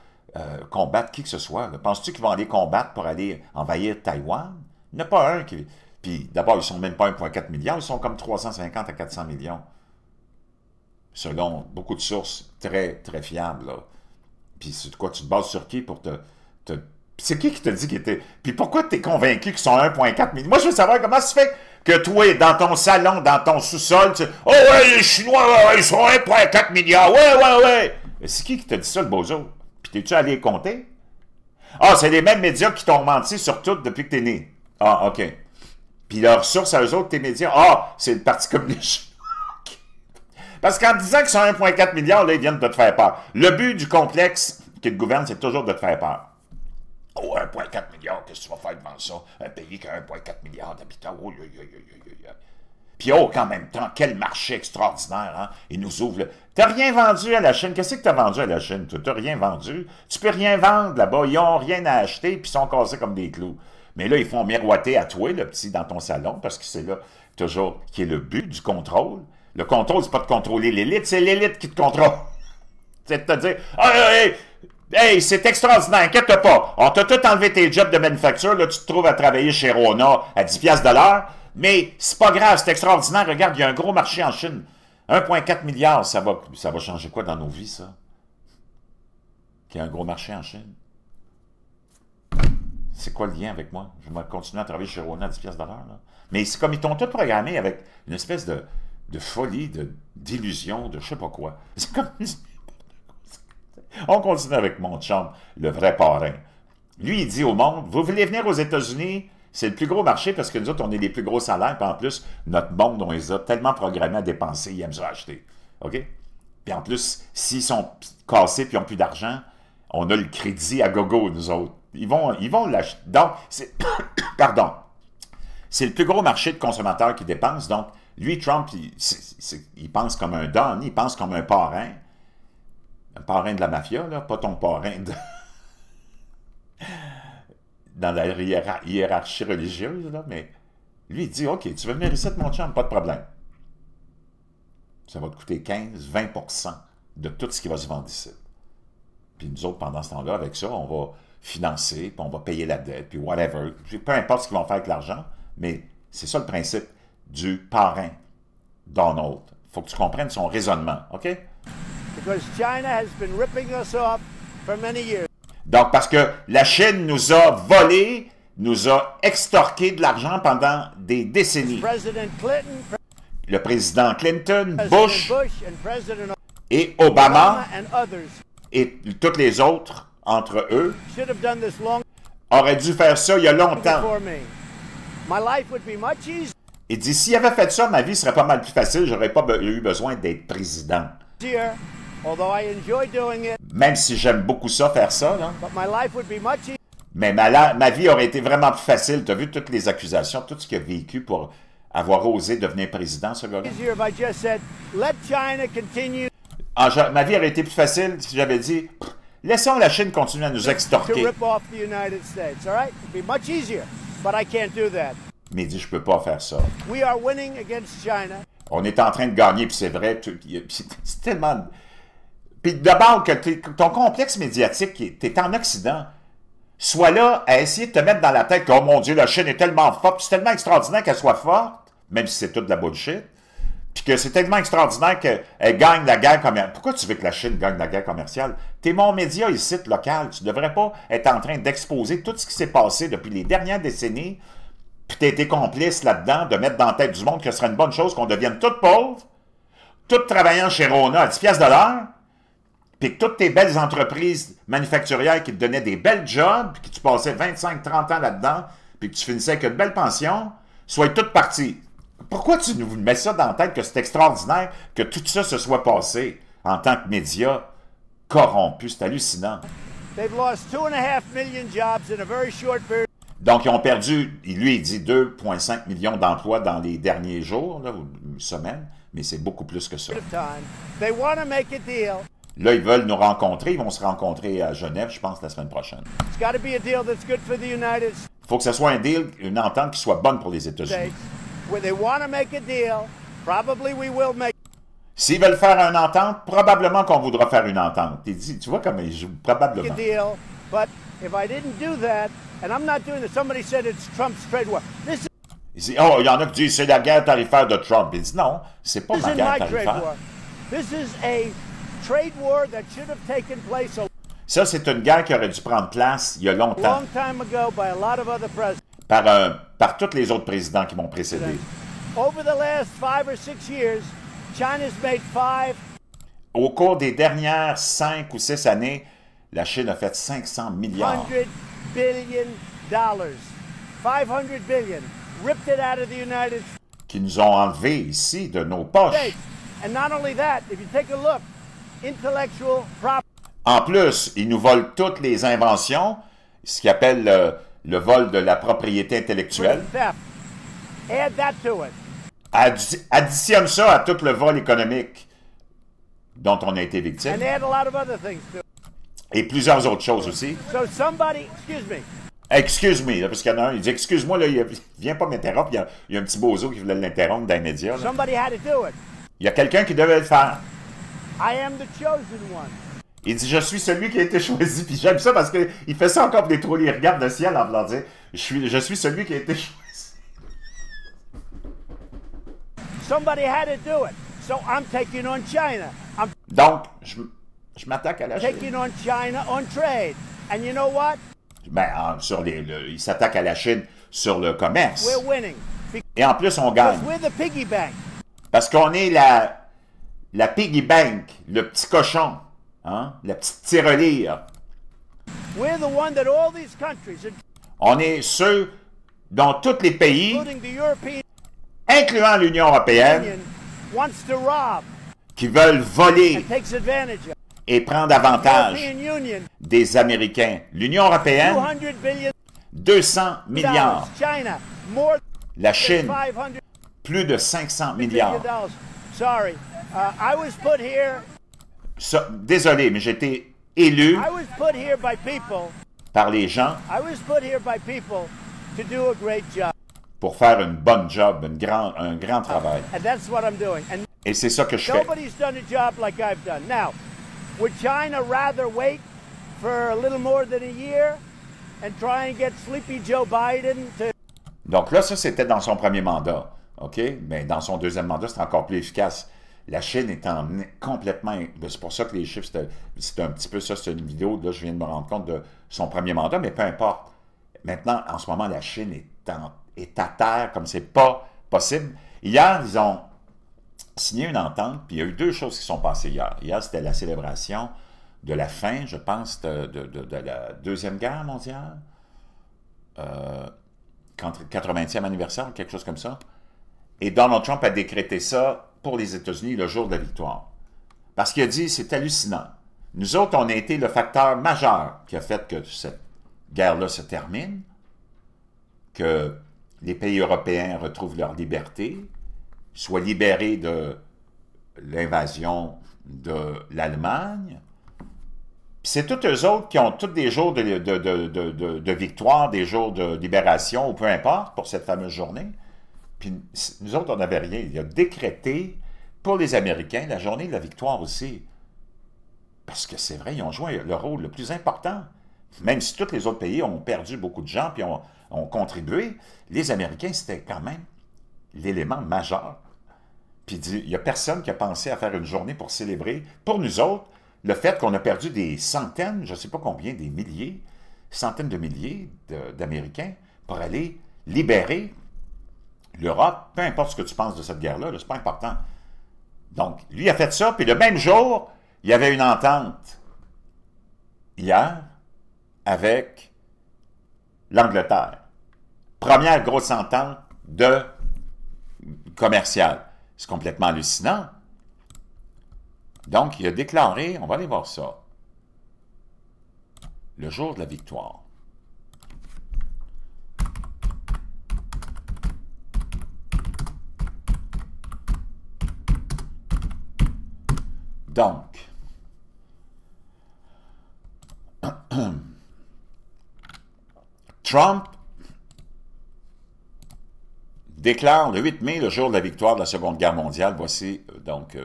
Speaker 1: combattre qui que ce soit. Penses-tu qu'ils vont aller combattre pour aller envahir Taïwan? Il n'y en a pas un qui... Puis d'abord, ils sont même pas 1,4 milliard, ils sont comme 350 à 400 millions. Selon beaucoup de sources très, très fiables, là. Puis c'est quoi, tu te bases sur qui pour te... C'est qui te dit qu'il était... Puis pourquoi tu es convaincu qu'ils sont 1,4 milliard? Moi, je veux savoir comment ça se fait que toi, dans ton salon, dans ton sous-sol, tu... Oh ouais, les Chinois, ils sont 1,4 milliard, ouais. Mais c'est qui t'a dit ça, le bozo? Puis t'es-tu allé les compter? Ah, c'est les mêmes médias qui t'ont menti sur tout depuis que t'es né. Ah, OK. Puis leur source à eux autres, tes médias, ah, c'est le Parti communiste. Parce qu'en disant qu'ils sont 1,4 milliard, là, ils viennent de te faire peur. Le but du complexe qui te gouverne, c'est toujours de te faire peur. Oh, 1,4 milliard, qu'est-ce que tu vas faire devant ça? Un pays qui a 1,4 milliard d'habitants. Oh, Puis, qu'en même temps, quel marché extraordinaire, hein? Ils nous ouvrent le... T'as rien vendu à la Chine. Qu'est-ce que t'as vendu à la Chine? T'as rien vendu. Tu peux rien vendre là-bas. Ils n'ont rien à acheter, puis ils sont cassés comme des clous. Mais là, ils font miroiter à toi, le petit, dans ton salon, parce que c'est là, toujours, qui est le but du contrôle. Le contrôle, c'est pas de contrôler l'élite, c'est l'élite qui te contrôle. C'est de te dire, hey, c'est extraordinaire, inquiète-toi pas. On t'a tout enlevé tes jobs de manufacture, là, tu te trouves à travailler chez Rona à 10$ de l'heure, mais c'est pas grave, c'est extraordinaire. Regarde, il y a un gros marché en Chine. 1,4 milliard, ça va changer quoi dans nos vies, ça? Qu'il y a un gros marché en Chine. C'est quoi le lien avec moi? Je vais continuer à travailler chez Rona à 10$ de l'heure, là. Mais c'est comme ils t'ont tout programmé avec une espèce de de folie, d'illusion, de je sais pas quoi. C'est comme... On continue avec mon chum, le vrai parrain. Lui, il dit au monde, vous voulez venir aux États-Unis? C'est le plus gros marché parce que nous autres, on est les plus gros salaires. Puis en plus, notre monde, on les a tellement programmés à dépenser, ils aiment ça acheter. OK? Puis en plus, s'ils sont cassés et n'ont plus d'argent, on a le crédit à gogo, nous autres. Ils vont l'acheter. Donc, c'est... Pardon. C'est le plus gros marché de consommateurs qui dépensent. Donc, lui, Trump, il pense comme un don, il pense comme un parrain. Un parrain de la mafia, là, pas ton parrain de... dans la hiérarchie religieuse, là, mais lui, il dit, OK, tu veux venir ici, mon chum, pas de problème. Ça va te coûter 15-20% de tout ce qui va se vendre ici. Puis nous autres, pendant ce temps-là, avec ça, on va financer, puis on va payer la dette, puis whatever. Peu importe ce qu'ils vont faire avec l'argent, mais c'est ça le principe du parrain, Donald. Il faut que tu comprennes son raisonnement, OK?
Speaker 2: Because China has been ripping us off for many years.
Speaker 1: Donc, parce que la Chine nous a volé, nous a extorqué de l'argent pendant des décennies. Le président Clinton, Bush et Obama et tous les autres entre eux auraient dû faire ça il y a longtemps. Il dit, s'il avait fait ça, ma vie serait pas mal plus facile, j'aurais pas eu besoin d'être président. Même si j'aime beaucoup ça, faire ça, là. Mais ma vie aurait été vraiment plus facile. Tu as vu toutes les accusations, tout ce qu'il a vécu pour avoir osé devenir président, ce gars-là? Ma vie aurait été plus facile si j'avais dit, laissons la Chine continuer à nous extorquer. Mais il dit, je peux pas faire ça. On est en train de gagner, puis c'est vrai, c'est tellement... Puis d'abord, que ton complexe médiatique, tu es en Occident, soit là à essayer de te mettre dans la tête que, oh mon Dieu, la Chine est tellement forte, c'est tellement extraordinaire qu'elle soit forte, même si c'est toute de la bullshit, puis que c'est tellement extraordinaire qu'elle gagne la guerre commerciale. Pourquoi tu veux que la Chine gagne la guerre commerciale? T'es mon média ici, local, tu devrais pas être en train d'exposer tout ce qui s'est passé depuis les dernières décennies, puis t'as été complice là-dedans, de mettre dans la tête du monde que ce serait une bonne chose qu'on devienne toutes pauvres, toutes travaillant chez Rona à 10 piastres de l'heure, puis que toutes tes belles entreprises manufacturières qui te donnaient des belles jobs, puis que tu passais 25-30 ans là-dedans, puis que tu finissais avec une belle pension, soient toutes parties. Pourquoi tu nous mets ça dans la tête que c'est extraordinaire que tout ça se soit passé en tant que média corrompu? C'est hallucinant. Donc, ils ont perdu, lui, il dit 2,5 millions d'emplois dans les derniers jours, là, ou semaines, mais c'est beaucoup plus que ça. Là, ils veulent nous rencontrer. Ils vont se rencontrer à Genève, je pense, la semaine prochaine. Il faut que ce soit un deal, une entente qui soit bonne pour les États-Unis. S'ils veulent faire une entente, probablement qu'on voudra faire une entente. Il dit, tu vois comme ils jouent, probablement. Il dit, oh, il y en a qui disent, c'est la guerre tarifaire de Trump. Il dit, non, c'est pas ma guerre tarifaire. Ça, c'est une guerre qui aurait dû prendre place il y a longtemps par tous les autres présidents qui m'ont précédé. Au cours des dernières 5 ou 6 années, la Chine a fait 500 milliards.
Speaker 2: 500 billion, ripped it out of the United States.
Speaker 1: Qui nous ont enlevés ici de nos poches.
Speaker 2: And not only that, if you take a look, intellectual property.
Speaker 1: En plus, ils nous volent toutes les inventions, ce qu'ils appellent le vol de la propriété intellectuelle.
Speaker 2: Add that to it.
Speaker 1: Additionne ça à tout le vol économique dont on a été victime.
Speaker 2: And add a lot of other things to it.
Speaker 1: Et plusieurs autres choses aussi.
Speaker 2: So somebody, excuse me.
Speaker 1: Excuse-moi, parce qu'il y en a un, il dit excuse-moi, là, il vient pas m'interrompre, il y a un petit bozo qui voulait l'interrompre dans les médias. Là.
Speaker 2: Somebody had to do it.
Speaker 1: Il y a quelqu'un qui devait le faire.
Speaker 2: I am the chosen one.
Speaker 1: Il dit, je suis celui qui a été choisi. Puis j'aime ça parce qu'il fait ça encore pour les trolls. Il regarde le ciel en voulant dire, je suis celui qui a été choisi.
Speaker 2: Somebody had to do it. So I'm taking on China.
Speaker 1: Donc, je m'attaque à la Chine.
Speaker 2: Taking on China on trade. And you know what?
Speaker 1: Ben, il s'attaque à la Chine sur le commerce.
Speaker 2: We're winning.
Speaker 1: Et en plus, on gagne.
Speaker 2: We're the piggy bank.
Speaker 1: Parce qu'on est la piggy bank, le petit cochon, hein? La petite tirelire.
Speaker 2: We're the one that all these countries,
Speaker 1: On est ceux dont tous les pays,
Speaker 2: including the European
Speaker 1: incluant l'Union européenne,
Speaker 2: Union, wants to rob
Speaker 1: qui veulent voler
Speaker 2: and takes advantage of.
Speaker 1: et prendre
Speaker 2: The
Speaker 1: avantage
Speaker 2: European Union,
Speaker 1: des Américains. L'Union européenne,
Speaker 2: 200 billion
Speaker 1: 200 milliards.
Speaker 2: China, more
Speaker 1: La
Speaker 2: than
Speaker 1: Chine,
Speaker 2: 500
Speaker 1: plus de 500
Speaker 2: billion
Speaker 1: milliards.
Speaker 2: dollars. Sorry, I was put here.
Speaker 1: Désolé, mais j'ai été élu
Speaker 2: I was put here by people.
Speaker 1: par les gens
Speaker 2: I was put here by people to do a great job,
Speaker 1: pour faire une bonne job, un grand travail.
Speaker 2: and that's what I'm doing. And
Speaker 1: Et c'est ça que je fais.
Speaker 2: nobody's done a job like I've done. Now, would China rather wait for a little more than a year and try and get Sleepy Joe Biden to?
Speaker 1: Donc là, ça, c'était dans son premier mandat. OK? Mais dans son deuxième mandat, c'est encore plus efficace. La Chine étant complètement... C'est pour ça que les chiffres, c'était un petit peu ça. C'est une vidéo, là, je viens de me rendre compte de son premier mandat, mais peu importe. Maintenant, en ce moment, la Chine est à terre comme c'est pas possible. Hier, ils ont signé une entente, puis il y a eu deux choses qui sont passées hier. Hier, c'était la célébration de la fin, je pense, de la Deuxième Guerre mondiale. 80e anniversaire, quelque chose comme ça. Et Donald Trump a décrété ça pour les États-Unis le jour de la victoire. Parce qu'il a dit, c'est hallucinant. Nous autres, on a été le facteur majeur qui a fait que cette guerre-là se termine, que les pays européens retrouvent leur liberté, soient libérés de l'invasion de l'Allemagne. Puis c'est tous eux autres qui ont tous des jours de victoire, des jours de libération, ou peu importe, pour cette fameuse journée. Puis nous autres, on n'avait rien. Il a décrété pour les Américains la journée de la victoire aussi. Parce que c'est vrai, ils ont joué le rôle le plus important. Même si tous les autres pays ont perdu beaucoup de gens puis ont contribué, les Américains, c'était quand même l'élément majeur. Puis il n'y a personne qui a pensé à faire une journée pour célébrer, pour nous autres, le fait qu'on a perdu des centaines, je ne sais pas combien, des milliers, centaines de milliers d'Américains pour aller libérer l'Europe, peu importe ce que tu penses de cette guerre-là, c'est pas important. Donc, lui a fait ça, puis le même jour, il y avait une entente, hier, avec l'Angleterre. Première grosse entente commerciale. C'est complètement hallucinant. Donc, il a déclaré, on va aller voir ça, le jour de la victoire. Donc, Trump déclare le 8 mai, le jour de la victoire de la Seconde Guerre mondiale. Voici, donc,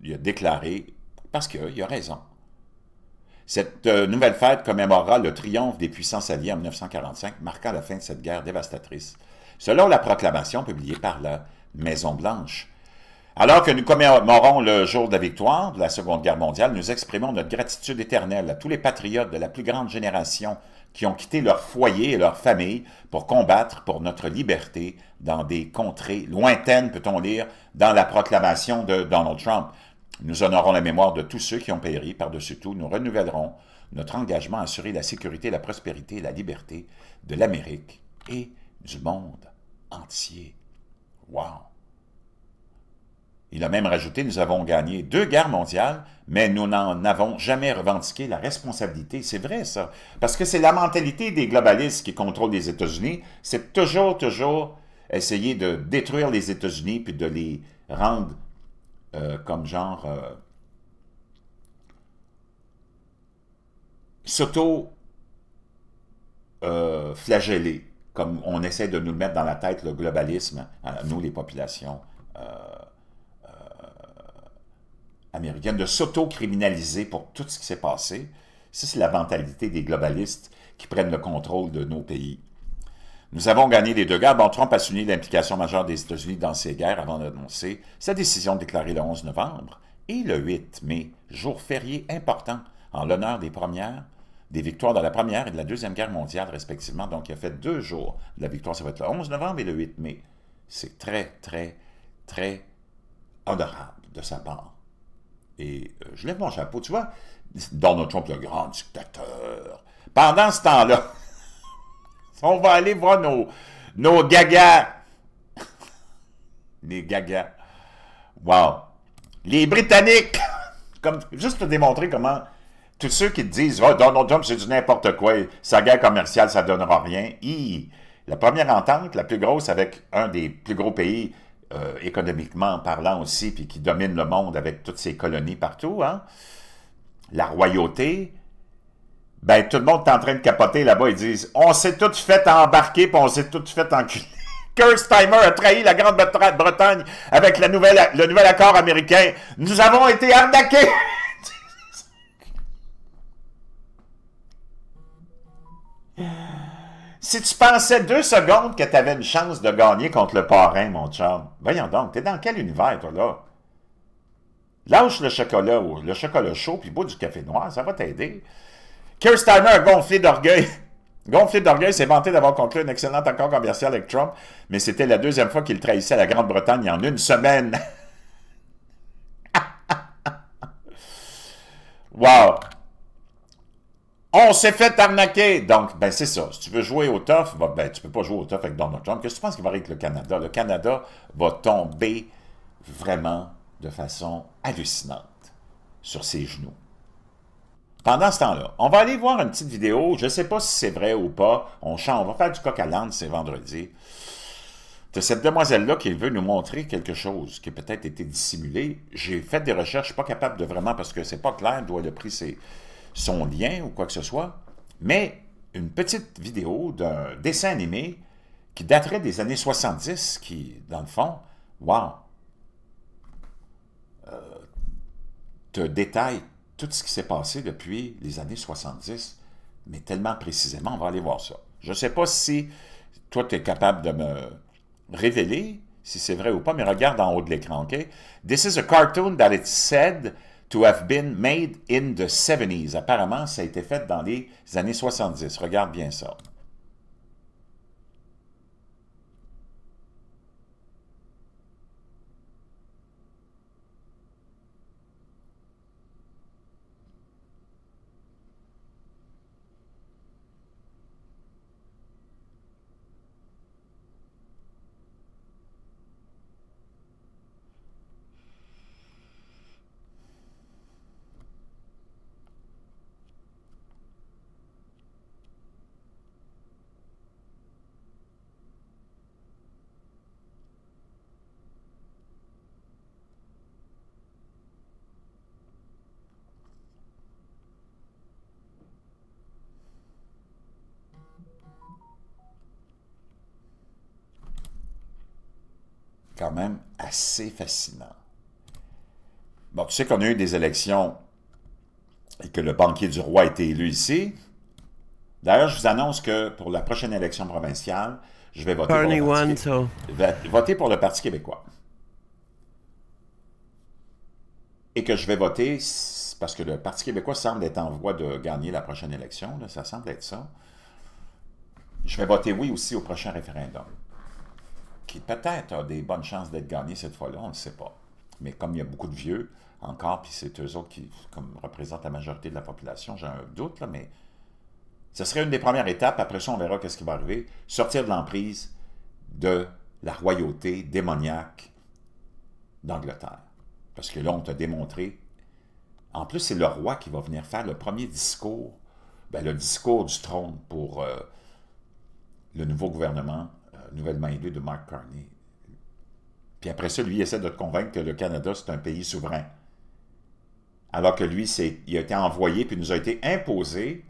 Speaker 1: il a déclaré, parce qu'il a raison. Cette nouvelle fête commémorera le triomphe des puissances alliées en 1945, marquant la fin de cette guerre dévastatrice, selon la proclamation publiée par la Maison-Blanche. Alors que nous commémorons le jour de la victoire de la Seconde Guerre mondiale, nous exprimons notre gratitude éternelle à tous les patriotes de la plus grande génération qui ont quitté leur foyer et leur famille pour combattre pour notre liberté dans des contrées lointaines, peut-on lire, dans la proclamation de Donald Trump. Nous honorons la mémoire de tous ceux qui ont péri. Par-dessus tout, nous renouvellerons notre engagement à assurer la sécurité, la prospérité et la liberté de l'Amérique et du monde entier. Wow! Il a même rajouté, nous avons gagné 2 guerres mondiales, mais nous n'en avons jamais revendiqué la responsabilité. C'est vrai, ça. Parce que c'est la mentalité des globalistes qui contrôlent les États-Unis. C'est toujours essayer de détruire les États-Unis puis de les rendre comme genre s'auto-flageller, comme on essaie de nous mettre dans la tête le globalisme, nous les populations américaine, de s'auto-criminaliser pour tout ce qui s'est passé. Ça, c'est la mentalité des globalistes qui prennent le contrôle de nos pays. Nous avons gagné les 2 guerres. Bon, Trump a souligné l'implication majeure des États-Unis dans ces guerres avant d'annoncer sa décision déclarée le 11 novembre et le 8 mai, jour férié important en l'honneur des victoires de la Première et de la Deuxième Guerre mondiale, respectivement. Donc, il a fait 2 jours de la victoire. Ça va être le 11 novembre et le 8 mai. C'est très, très très honorable de sa part. Et je lève mon chapeau, tu vois, Donald Trump, le grand dictateur. Pendant ce temps-là, on va aller voir nos gagas. Les gagas. Wow. Les Britanniques. Comme, juste pour démontrer comment tous ceux qui te disent oh, Donald Trump, c'est du n'importe quoi, sa guerre commerciale, ça ne donnera rien. La première entente, la plus grosse avec un des plus gros pays économiquement parlant aussi, puis qui domine le monde avec toutes ses colonies partout, hein? La royauté, ben tout le monde est en train de capoter là-bas, ils disent on s'est tout fait embarquer, puis on s'est tout fait enculer. Keir Starmer a trahi la Grande-Bretagne avec le nouvel accord américain. Nous avons été arnaqués! Si tu pensais 2 secondes que tu avais une chance de gagner contre le parrain, mon chum, voyons donc, t'es dans quel univers, toi, là? Lâche le chocolat chaud, puis bois du café noir, ça va t'aider. Keir Starmer a gonflé d'orgueil. Gonflé d'orgueil, s'est vanté d'avoir conclu un excellent accord commercial avec Trump, mais c'était la 2e fois qu'il trahissait la Grande-Bretagne en 1 semaine. Wow! On s'est fait arnaquer! Donc, ben c'est ça. Si tu veux jouer au tough, ben tu peux pas jouer au tough avec Donald Trump. Qu'est-ce que tu penses qu'il va arriver avec le Canada? Le Canada va tomber vraiment de façon hallucinante sur ses genoux. Pendant ce temps-là, on va aller voir une petite vidéo. Je ne sais pas si c'est vrai ou pas. On va faire du coq à l'âne, c'est vendredi. De cette demoiselle-là qui veut nous montrer quelque chose qui a peut-être été dissimulé. J'ai fait des recherches, je ne suis pas capable de vraiment, parce que c'est pas clair d'où elle a pris son lien ou quoi que ce soit. Mais une petite vidéo d'un dessin animé qui daterait des années 70, qui, dans le fond, wow, te détaille tout ce qui s'est passé depuis les années 70, mais tellement précisément, on va aller voir ça. Je ne sais pas si toi, tu es capable de me révéler si c'est vrai ou pas, mais regarde en haut de l'écran, OK? This is a cartoon that is said to have been made in the 70s. Apparemment, ça a été fait dans les années 70. Regarde bien ça. Quand même assez fascinant. Bon, tu sais qu'on a eu des élections et que le banquier du roi a été élu ici. D'ailleurs, je vous annonce que pour la prochaine élection provinciale, je vais voter pour le Parti québécois. Et que je vais voter, parce que le Parti québécois semble être en voie de gagner la prochaine élection, là, ça semble être ça. Je vais voter oui aussi au prochain référendum, qui peut-être a des bonnes chances d'être gagné cette fois-là, on ne sait pas. Mais comme il y a beaucoup de vieux encore, puis c'est eux autres qui représentent la majorité de la population, j'ai un doute, là, mais ce serait une des premières étapes. Après ça, on verra qu'est-ce qui va arriver. Sortir de l'emprise de la royauté démoniaque d'Angleterre. Parce que là, on t'a démontré... En plus, c'est le roi qui va venir faire le premier discours, ben, le discours du trône pour le nouveau gouvernement nouvellement élu de Mark Carney. Puis après ça, lui, il essaie de te convaincre que le Canada, c'est un pays souverain. Alors que lui, il a été envoyé, puis nous a été imposé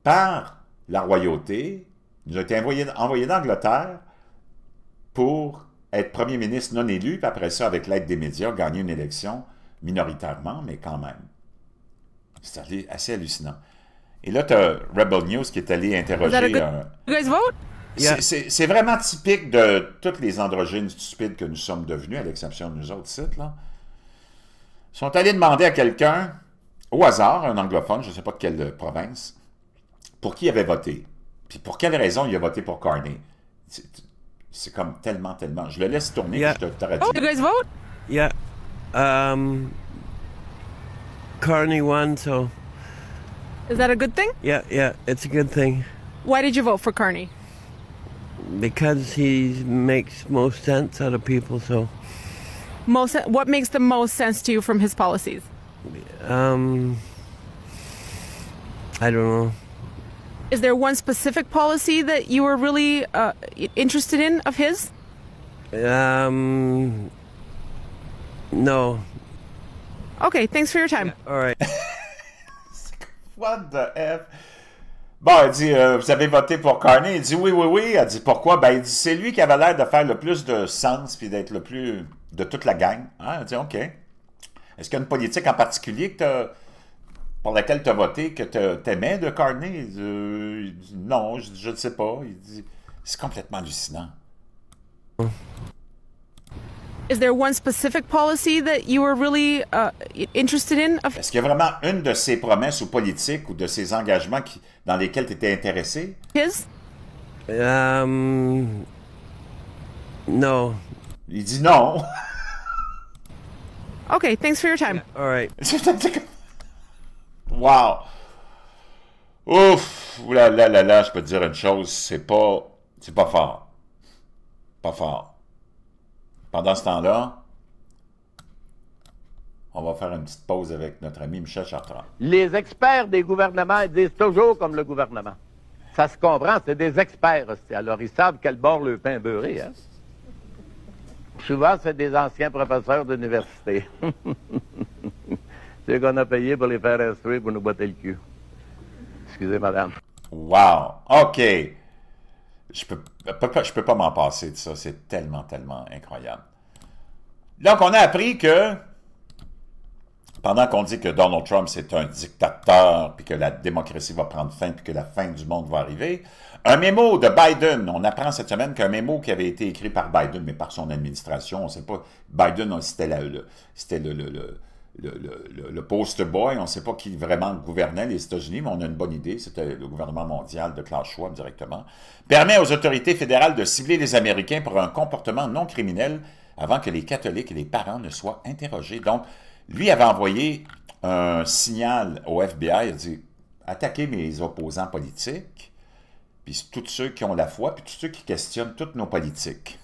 Speaker 1: par la royauté, il nous a été envoyé d'Angleterre pour être premier ministre non élu, puis après ça, avec l'aide des médias, gagner une élection minoritairement, mais quand même. C'est assez hallucinant. Et là, tu as Rebel News qui est allé interroger... C'est vraiment typique de toutes les androgynes stupides que nous sommes devenus, à l'exception de nous autres sites, là. Ils sont allés demander à quelqu'un, au hasard, un anglophone, je ne sais pas de quelle province, pour qui il avait voté. Puis pour quelle raison il a voté pour Carney. C'est comme tellement, tellement... Je le laisse tourner,
Speaker 3: Yeah.
Speaker 1: puis je te traduis.
Speaker 4: Oh, you guys vote?
Speaker 3: Yeah. Carney won, so
Speaker 4: Is that a good thing?
Speaker 3: yeah, it's a good thing
Speaker 4: Why did you vote for Carney?
Speaker 3: because he makes most sense out of people. So,
Speaker 4: What makes the most sense to you from his policies?
Speaker 3: I don't know.
Speaker 4: Is there one specific policy that you were really interested in of his?
Speaker 3: No.
Speaker 4: Okay, thanks for your time.
Speaker 3: All right.
Speaker 1: What the F? Bon, elle dit, vous avez voté pour Carney? Il dit, oui, oui, oui. Elle dit, pourquoi? Ben, il dit, c'est lui qui avait l'air de faire le plus de sens puis d'être le plus de toute la gang. Ah, elle dit, OK. Est-ce qu'il y a une politique en particulier pour laquelle tu as voté, que t'aimais de Carney? Il dit, non, je ne sais pas. Il dit, c'est complètement hallucinant.
Speaker 4: Is there one specific policy that you were really interested in of
Speaker 1: Est-ce qu'il y a vraiment une de ses promesses ou politiques ou de ses engagements dans lesquels tu étais intéressé?
Speaker 4: his?
Speaker 3: No.
Speaker 1: Il dit non.
Speaker 4: Okay, thanks for your time.
Speaker 3: All right.
Speaker 1: Wow! Ouf! Oulala, je peux te dire une chose, c'est pas fort. Pas fort. Pendant ce temps-là, on va faire une petite pause avec notre ami Michel Chartrand.
Speaker 5: Les experts des gouvernements ils disent toujours comme le gouvernement. Ça se comprend, c'est des experts aussi. Alors, ils savent quel bord le pain beurré, hein? Souvent, c'est des anciens professeurs d'université. C'est qu'on a payé pour les faire instruire pour nous botter le cul. Excusez, madame.
Speaker 1: Wow! OK! Je peux pas m'en passer de ça. C'est tellement, tellement incroyable. Donc, on a appris que, pendant qu'on dit que Donald Trump, c'est un dictateur, puis que la démocratie va prendre fin, puis que la fin du monde va arriver, un mémo de Biden, on apprend cette semaine qu'un mémo qui avait été écrit par Biden, mais par son administration, on ne sait pas, Biden, c'était le poster boy, on ne sait pas qui vraiment gouvernait les États-Unis, mais on a une bonne idée, c'était le gouvernement mondial de Klaus Schwab directement, permet aux autorités fédérales de cibler les Américains pour un comportement non criminel avant que les catholiques et les parents ne soient interrogés. Donc, lui avait envoyé un signal au FBI, il a dit « Attaquez mes opposants politiques, puis tous ceux qui ont la foi, puis tous ceux qui questionnent toutes nos politiques. »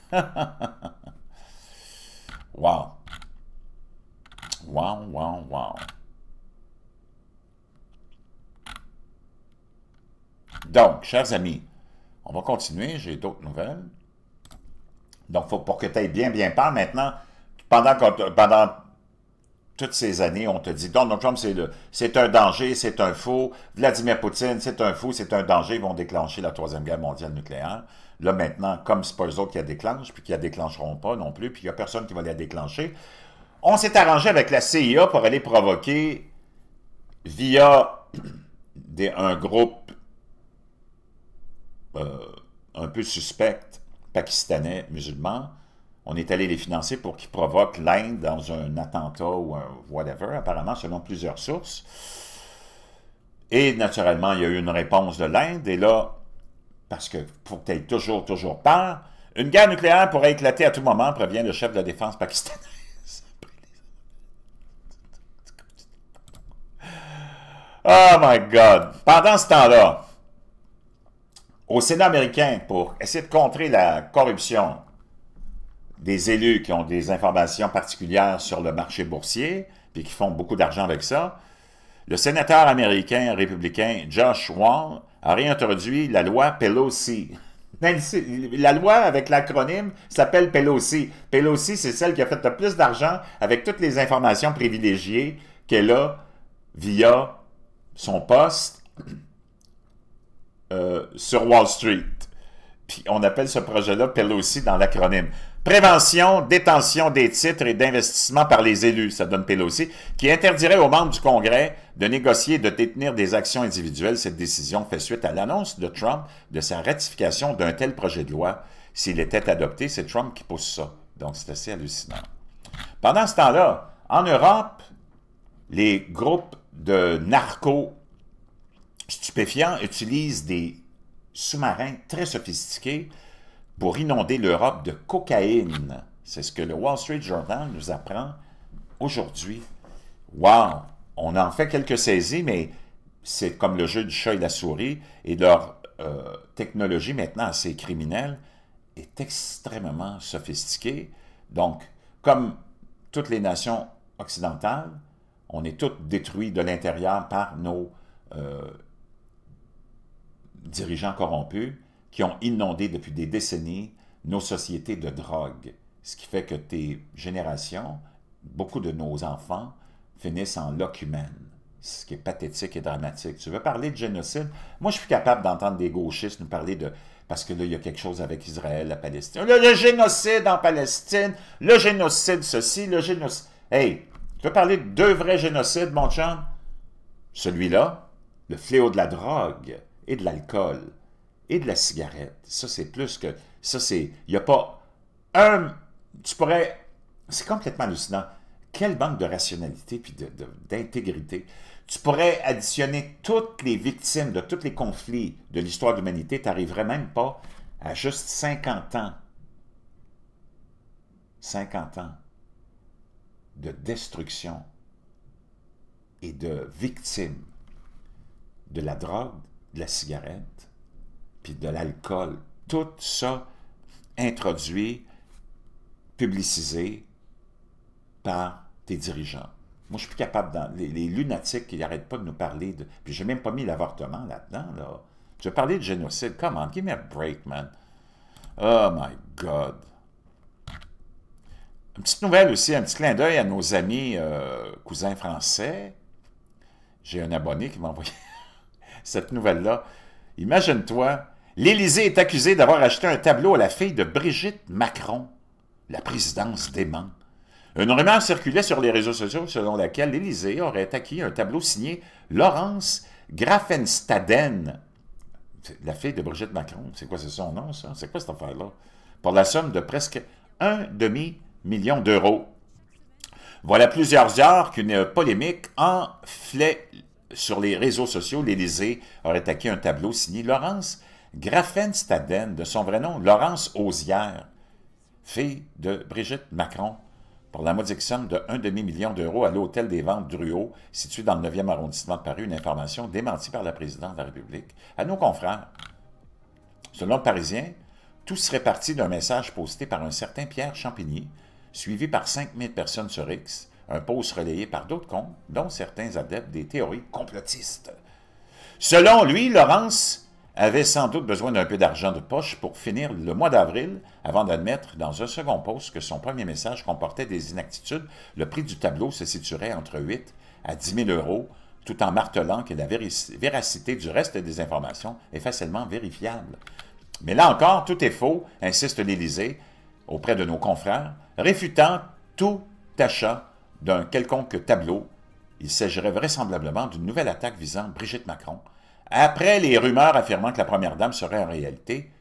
Speaker 1: Wow! Wow, wow, wow. Donc, chers amis, on va continuer, j'ai d'autres nouvelles. Donc, pour que tu aies bien peur maintenant, pendant toutes ces années, on te dit Donald Trump, c'est un danger, c'est un faux. Vladimir Poutine, c'est un fou, c'est un danger. Ils vont déclencher la Troisième Guerre mondiale nucléaire. Là, maintenant, comme c'est pas eux autres qui la déclenchent, puis qui la déclencheront pas non plus, puis il n'y a personne qui va la déclencher, on s'est arrangé avec la CIA pour aller provoquer, via un groupe un peu suspect, pakistanais, musulmans, on est allé les financer pour qu'ils provoquent l'Inde dans un attentat ou un whatever, apparemment, selon plusieurs sources. Et naturellement, il y a eu une réponse de l'Inde. Et là, parce que faut que tu aies toujours peur, une guerre nucléaire pourrait éclater à tout moment, prévient le chef de la défense pakistanaise. Oh my God! Pendant ce temps-là, au Sénat américain, pour essayer de contrer la corruption des élus qui ont des informations particulières sur le marché boursier, puis qui font beaucoup d'argent avec ça, le sénateur américain républicain Josh Wall a réintroduit la loi Pelosi. La loi avec l'acronyme s'appelle Pelosi. Pelosi, c'est celle qui a fait le plus d'argent avec toutes les informations privilégiées qu'elle a via son poste sur Wall Street. Puis on appelle ce projet-là Pelosi dans l'acronyme. Prévention, détention des titres et d'investissement par les élus, ça donne Pelosi, qui interdirait aux membres du Congrès de négocier et de détenir des actions individuelles. Cette décision fait suite à l'annonce de Trump de sa ratification d'un tel projet de loi. S'il était adopté, c'est Trump qui pousse ça. Donc c'est assez hallucinant. Pendant ce temps-là, en Europe, les groupes de narco-stupéfiants utilisent des sous-marins très sophistiqués pour inonder l'Europe de cocaïne. C'est ce que le Wall Street Journal nous apprend aujourd'hui. Wow! On en fait quelques saisies, mais c'est comme le jeu du chat et la souris, et leur technologie maintenant assez criminelle est extrêmement sophistiquée. Donc, comme toutes les nations occidentales, on est toutes détruites de l'intérieur par nos dirigeants corrompus qui ont inondé depuis des décennies nos sociétés de drogue. Ce qui fait que tes générations, beaucoup de nos enfants, finissent en locumène. Ce qui est pathétique et dramatique. Tu veux parler de génocide? Moi, je suis capable d'entendre des gauchistes nous parler de... Parce que là, il y a quelque chose avec Israël, la Palestine. Le génocide en Palestine, le génocide ceci, le génocide... Hey, tu veux parler de 2 vrais génocides, mon chum? Celui-là, le fléau de la drogue et de l'alcool et de la cigarette. Ça, c'est plus que... Ça, c'est... Il n'y a pas un... Tu pourrais... C'est complètement hallucinant. Quel manque de rationalité puis d'intégrité. Tu pourrais additionner toutes les victimes de tous les conflits de l'histoire de l'humanité, tu n'arriverais même pas à juste 50 ans. 50 ans de destruction et de victimes de la drogue, de la cigarette, puis de l'alcool. Tout ça introduit, publicisé par tes dirigeants. Moi, je suis plus capable, les lunatiques qui n'arrêtent pas de nous parler de... Puis j'ai même pas mis l'avortement là-dedans, là. Je vais parler de génocide. Come on, give me a break, man. Oh my God. Une petite nouvelle aussi, un petit clin d'œil à nos amis cousins français. J'ai un abonné qui m'a envoyé cette nouvelle-là. Imagine-toi, l'Élysée est accusé d'avoir acheté un tableau à la fille de Brigitte Macron. La présidence dément. Une rumeur circulait sur les réseaux sociaux selon laquelle l'Élysée aurait acquis un tableau signé Laurence Graffenstaden. La fille de Brigitte Macron. C'est quoi, c'est son nom, ça? C'est quoi cette affaire-là? Pour la somme de presque 1,5 million d'euros. Voilà plusieurs heures qu'une polémique enflait sur les réseaux sociaux. L'Élysée aurait acquis un tableau signé Laurence Graffenstaden, de son vrai nom, Laurence Auzière, fille de Brigitte Macron, pour la modique somme de 1,5 million d'euros à l'Hôtel des Ventes Drouot, situé dans le 9e arrondissement de Paris, une information démentie par la présidente de la République à nos confrères. Selon le Parisien, tout serait parti d'un message posté par un certain Pierre Champigny, suivi par 5000 personnes sur X, un post relayé par d'autres comptes, dont certains adeptes des théories complotistes. Selon lui, Laurence avait sans doute besoin d'un peu d'argent de poche pour finir le mois d'avril, avant d'admettre dans un second post que son premier message comportait des inexactitudes. Le prix du tableau se situerait entre 8 à 10 000 euros, tout en martelant que la véracité du reste des informations est facilement vérifiable. Mais là encore, tout est faux, insiste l'Élysée, auprès de nos confrères, réfutant tout achat d'un quelconque tableau. Il s'agirait vraisemblablement d'une nouvelle attaque visant Brigitte Macron, après les rumeurs affirmant que la première dame serait en réalité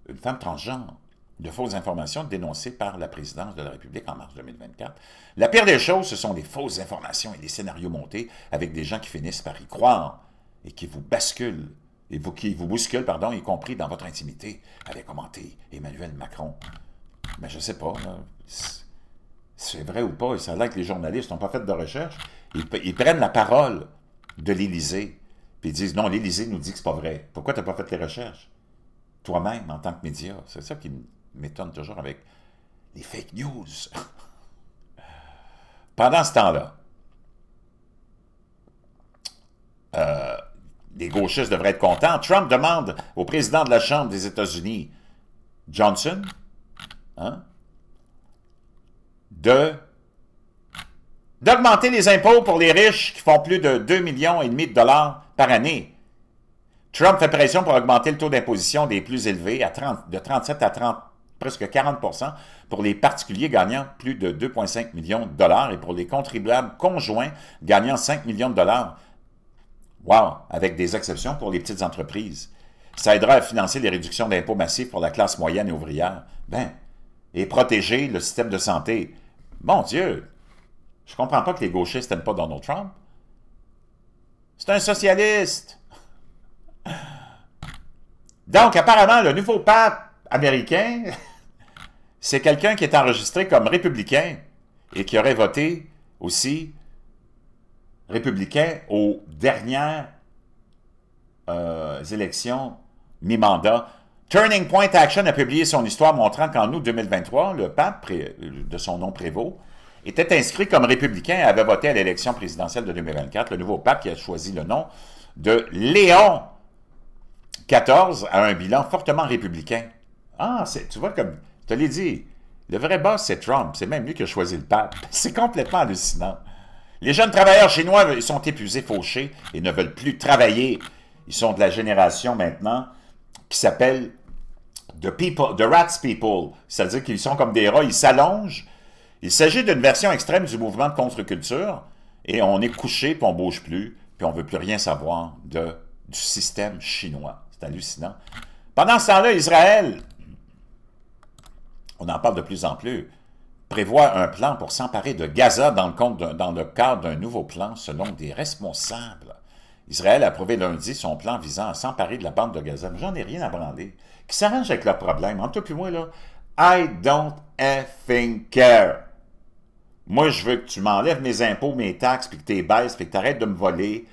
Speaker 1: une femme transgenre. De fausses informations dénoncées par la présidence de la République en mars 2024. La pire des choses, ce sont les fausses informations et les scénarios montés avec des gens qui finissent par y croire et qui vous basculent, qui vous bousculent, pardon, y compris dans votre intimité, avait commenté Emmanuel Macron. Mais je ne sais pas, c'est vrai ou pas, et ça a l'air que les journalistes n'ont pas fait de recherche, ils prennent la parole de l'Élysée, puis ils disent, non, l'Élysée nous dit que c'est pas vrai. Pourquoi tu n'as pas fait les recherches? Toi-même, en tant que média. C'est ça qui m'étonne toujours avec les fake news. Pendant ce temps-là, les gauchistes devraient être contents. Trump demande au président de la Chambre des États-Unis, Johnson, d'augmenter les impôts pour les riches qui font plus de 2,5 millions de dollars par année. Trump fait pression pour augmenter le taux d'imposition des plus élevés de 37 à presque 40 % pour les particuliers gagnant plus de 2,5 millions de dollars et pour les contribuables conjoints gagnant 5 millions de dollars. Wow! Avec des exceptions pour les petites entreprises. Ça aidera à financer les réductions d'impôts massifs pour la classe moyenne et ouvrière. Et protéger le système de santé. Mon Dieu! Je ne comprends pas que les gauchistes n'aiment pas Donald Trump. C'est un socialiste! Donc, apparemment, le nouveau pape américain, c'est quelqu'un qui est enregistré comme républicain et qui aurait voté aussi républicain aux dernières élections mi-mandat. Turning Point Action a publié son histoire montrant qu'en août 2023, le pape, de son nom Prévost, était inscrit comme républicain et avait voté à l'élection présidentielle de 2024. Le nouveau pape qui a choisi le nom de Léon XIV a un bilan fortement républicain. Ah, tu vois, comme je te l'ai dit, le vrai boss, c'est Trump. C'est même lui qui a choisi le pape. C'est complètement hallucinant. Les jeunes travailleurs chinois, ils sont épuisés, fauchés et ne veulent plus travailler. Ils sont de la génération maintenant qui s'appelle The Rats People. C'est-à-dire qu'ils sont comme des rats, ils s'allongent. Il s'agit d'une version extrême du mouvement de contre-culture et on est couché, puis on ne bouge plus, puis on ne veut plus rien savoir du système chinois. C'est hallucinant. Pendant ce temps-là, Israël, on en parle de plus en plus, prévoit un plan pour s'emparer de Gaza dans le cadre d'un nouveau plan selon des responsables. Israël a approuvé lundi son plan visant à s'emparer de la bande de Gaza. Mais j'en ai rien à branler. Qui s'arrange avec leurs problèmes. Entre toi et moi, là, I don't effing care. Moi, je veux que tu m'enlèves mes impôts, mes taxes, puis que tu les baisses, puis que tu arrêtes de me voler,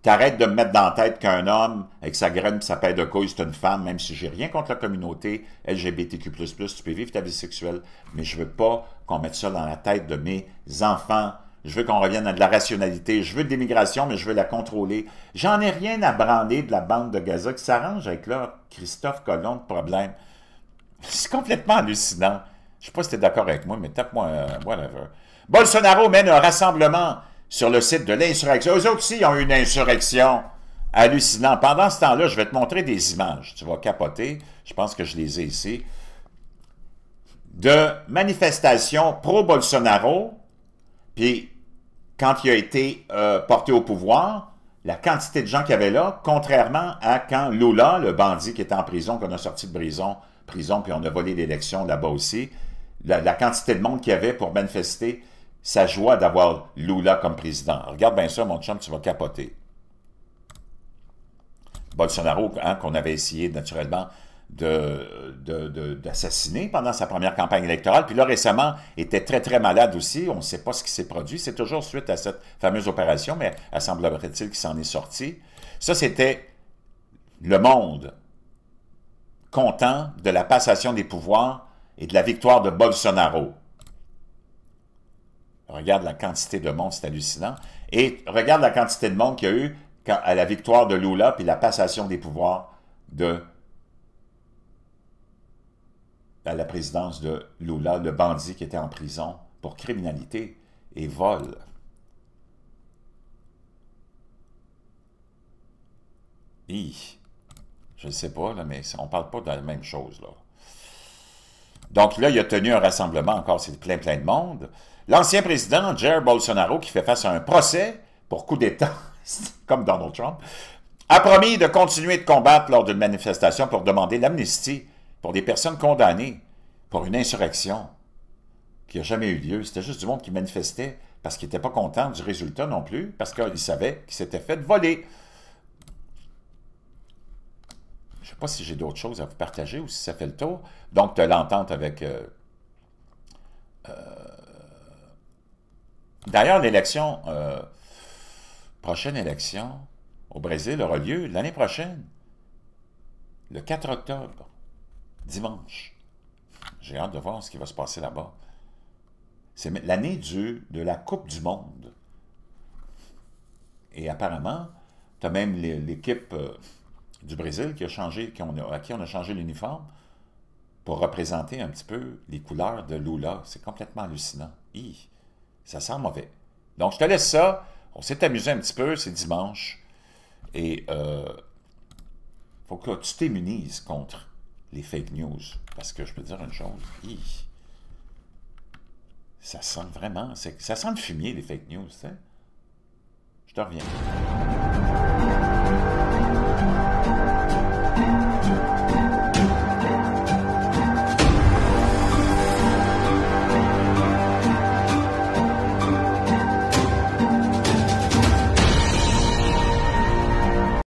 Speaker 1: tu arrêtes de me mettre dans la tête qu'un homme, avec sa graine et sa paire de couilles, c'est une femme, même si j'ai rien contre la communauté LGBTQ++, tu peux vivre ta vie sexuelle, mais je veux pas qu'on mette ça dans la tête de mes enfants. Je veux qu'on revienne à de la rationalité. Je veux de l'immigration, mais je veux la contrôler. J'en ai rien à branler de la bande de Gaza qui s'arrange avec leur Christophe Colomb de problème. C'est complètement hallucinant. Je ne sais pas si tu es d'accord avec moi, mais tape-moi whatever. Bolsonaro mène un rassemblement sur le site de l'insurrection. Eux autres aussi, ils ont eu une insurrection. Hallucinant. Pendant ce temps-là, je vais te montrer des images. Tu vas capoter. Je pense que je les ai ici. De manifestations pro-Bolsonaro. Puis, quand il a été porté au pouvoir, la quantité de gens qu'il y avait là, contrairement à quand Lula, le bandit qui était en prison, qu'on a sorti de prison, puis on a volé l'élection là-bas aussi, la quantité de monde qu'il y avait pour manifester sa joie d'avoir Lula comme président. Regarde bien ça, mon chum, tu vas capoter. Bolsonaro, hein, qu'on avait essayé naturellement d'assassiner pendant sa première campagne électorale, puis là, récemment, était très, très malade aussi. On ne sait pas ce qui s'est produit. C'est toujours suite à cette fameuse opération, mais il semblerait-il qu'il s'en est sorti. Ça, c'était le monde content de la passation des pouvoirs et de la victoire de Bolsonaro. Regarde la quantité de monde, c'est hallucinant. Et regarde la quantité de monde qu'il y a eu à la victoire de Lula puis la passation des pouvoirs à la présidence de Lula, le bandit qui était en prison pour criminalité et vol. Je ne sais pas, là, mais on ne parle pas de la même chose, là. Donc là, il a tenu un rassemblement, encore, c'est plein de monde. L'ancien président, Jair Bolsonaro, qui fait face à un procès pour coup d'État, comme Donald Trump, a promis de continuer de combattre lors d'une manifestation pour demander l'amnistie pour des personnes condamnées pour une insurrection qui n'a jamais eu lieu. C'était juste du monde qui manifestait parce qu'il n'était pas content du résultat non plus, parce qu'il savait qu'il s'était fait voler. Je ne sais pas si j'ai d'autres choses à vous partager ou si ça fait le tour. Donc, tu as l'entente avec... D'ailleurs, l'élection, prochaine élection au Brésil aura lieu l'année prochaine, le 4 octobre, dimanche. J'ai hâte de voir ce qui va se passer là-bas. C'est l'année de la Coupe du Monde. Et apparemment, tu as même l'équipe du Brésil qui a changé, à qui on a changé l'uniforme pour représenter un petit peu les couleurs de Lula. C'est complètement hallucinant. Ça sent mauvais. Donc, je te laisse ça. On s'est amusé un petit peu, c'est dimanche. Et faut que tu t'immunises contre les fake news. Parce que je peux te dire une chose. Ça sent vraiment... Ça sent le fumier, les fake news. Tu sais? Je te reviens.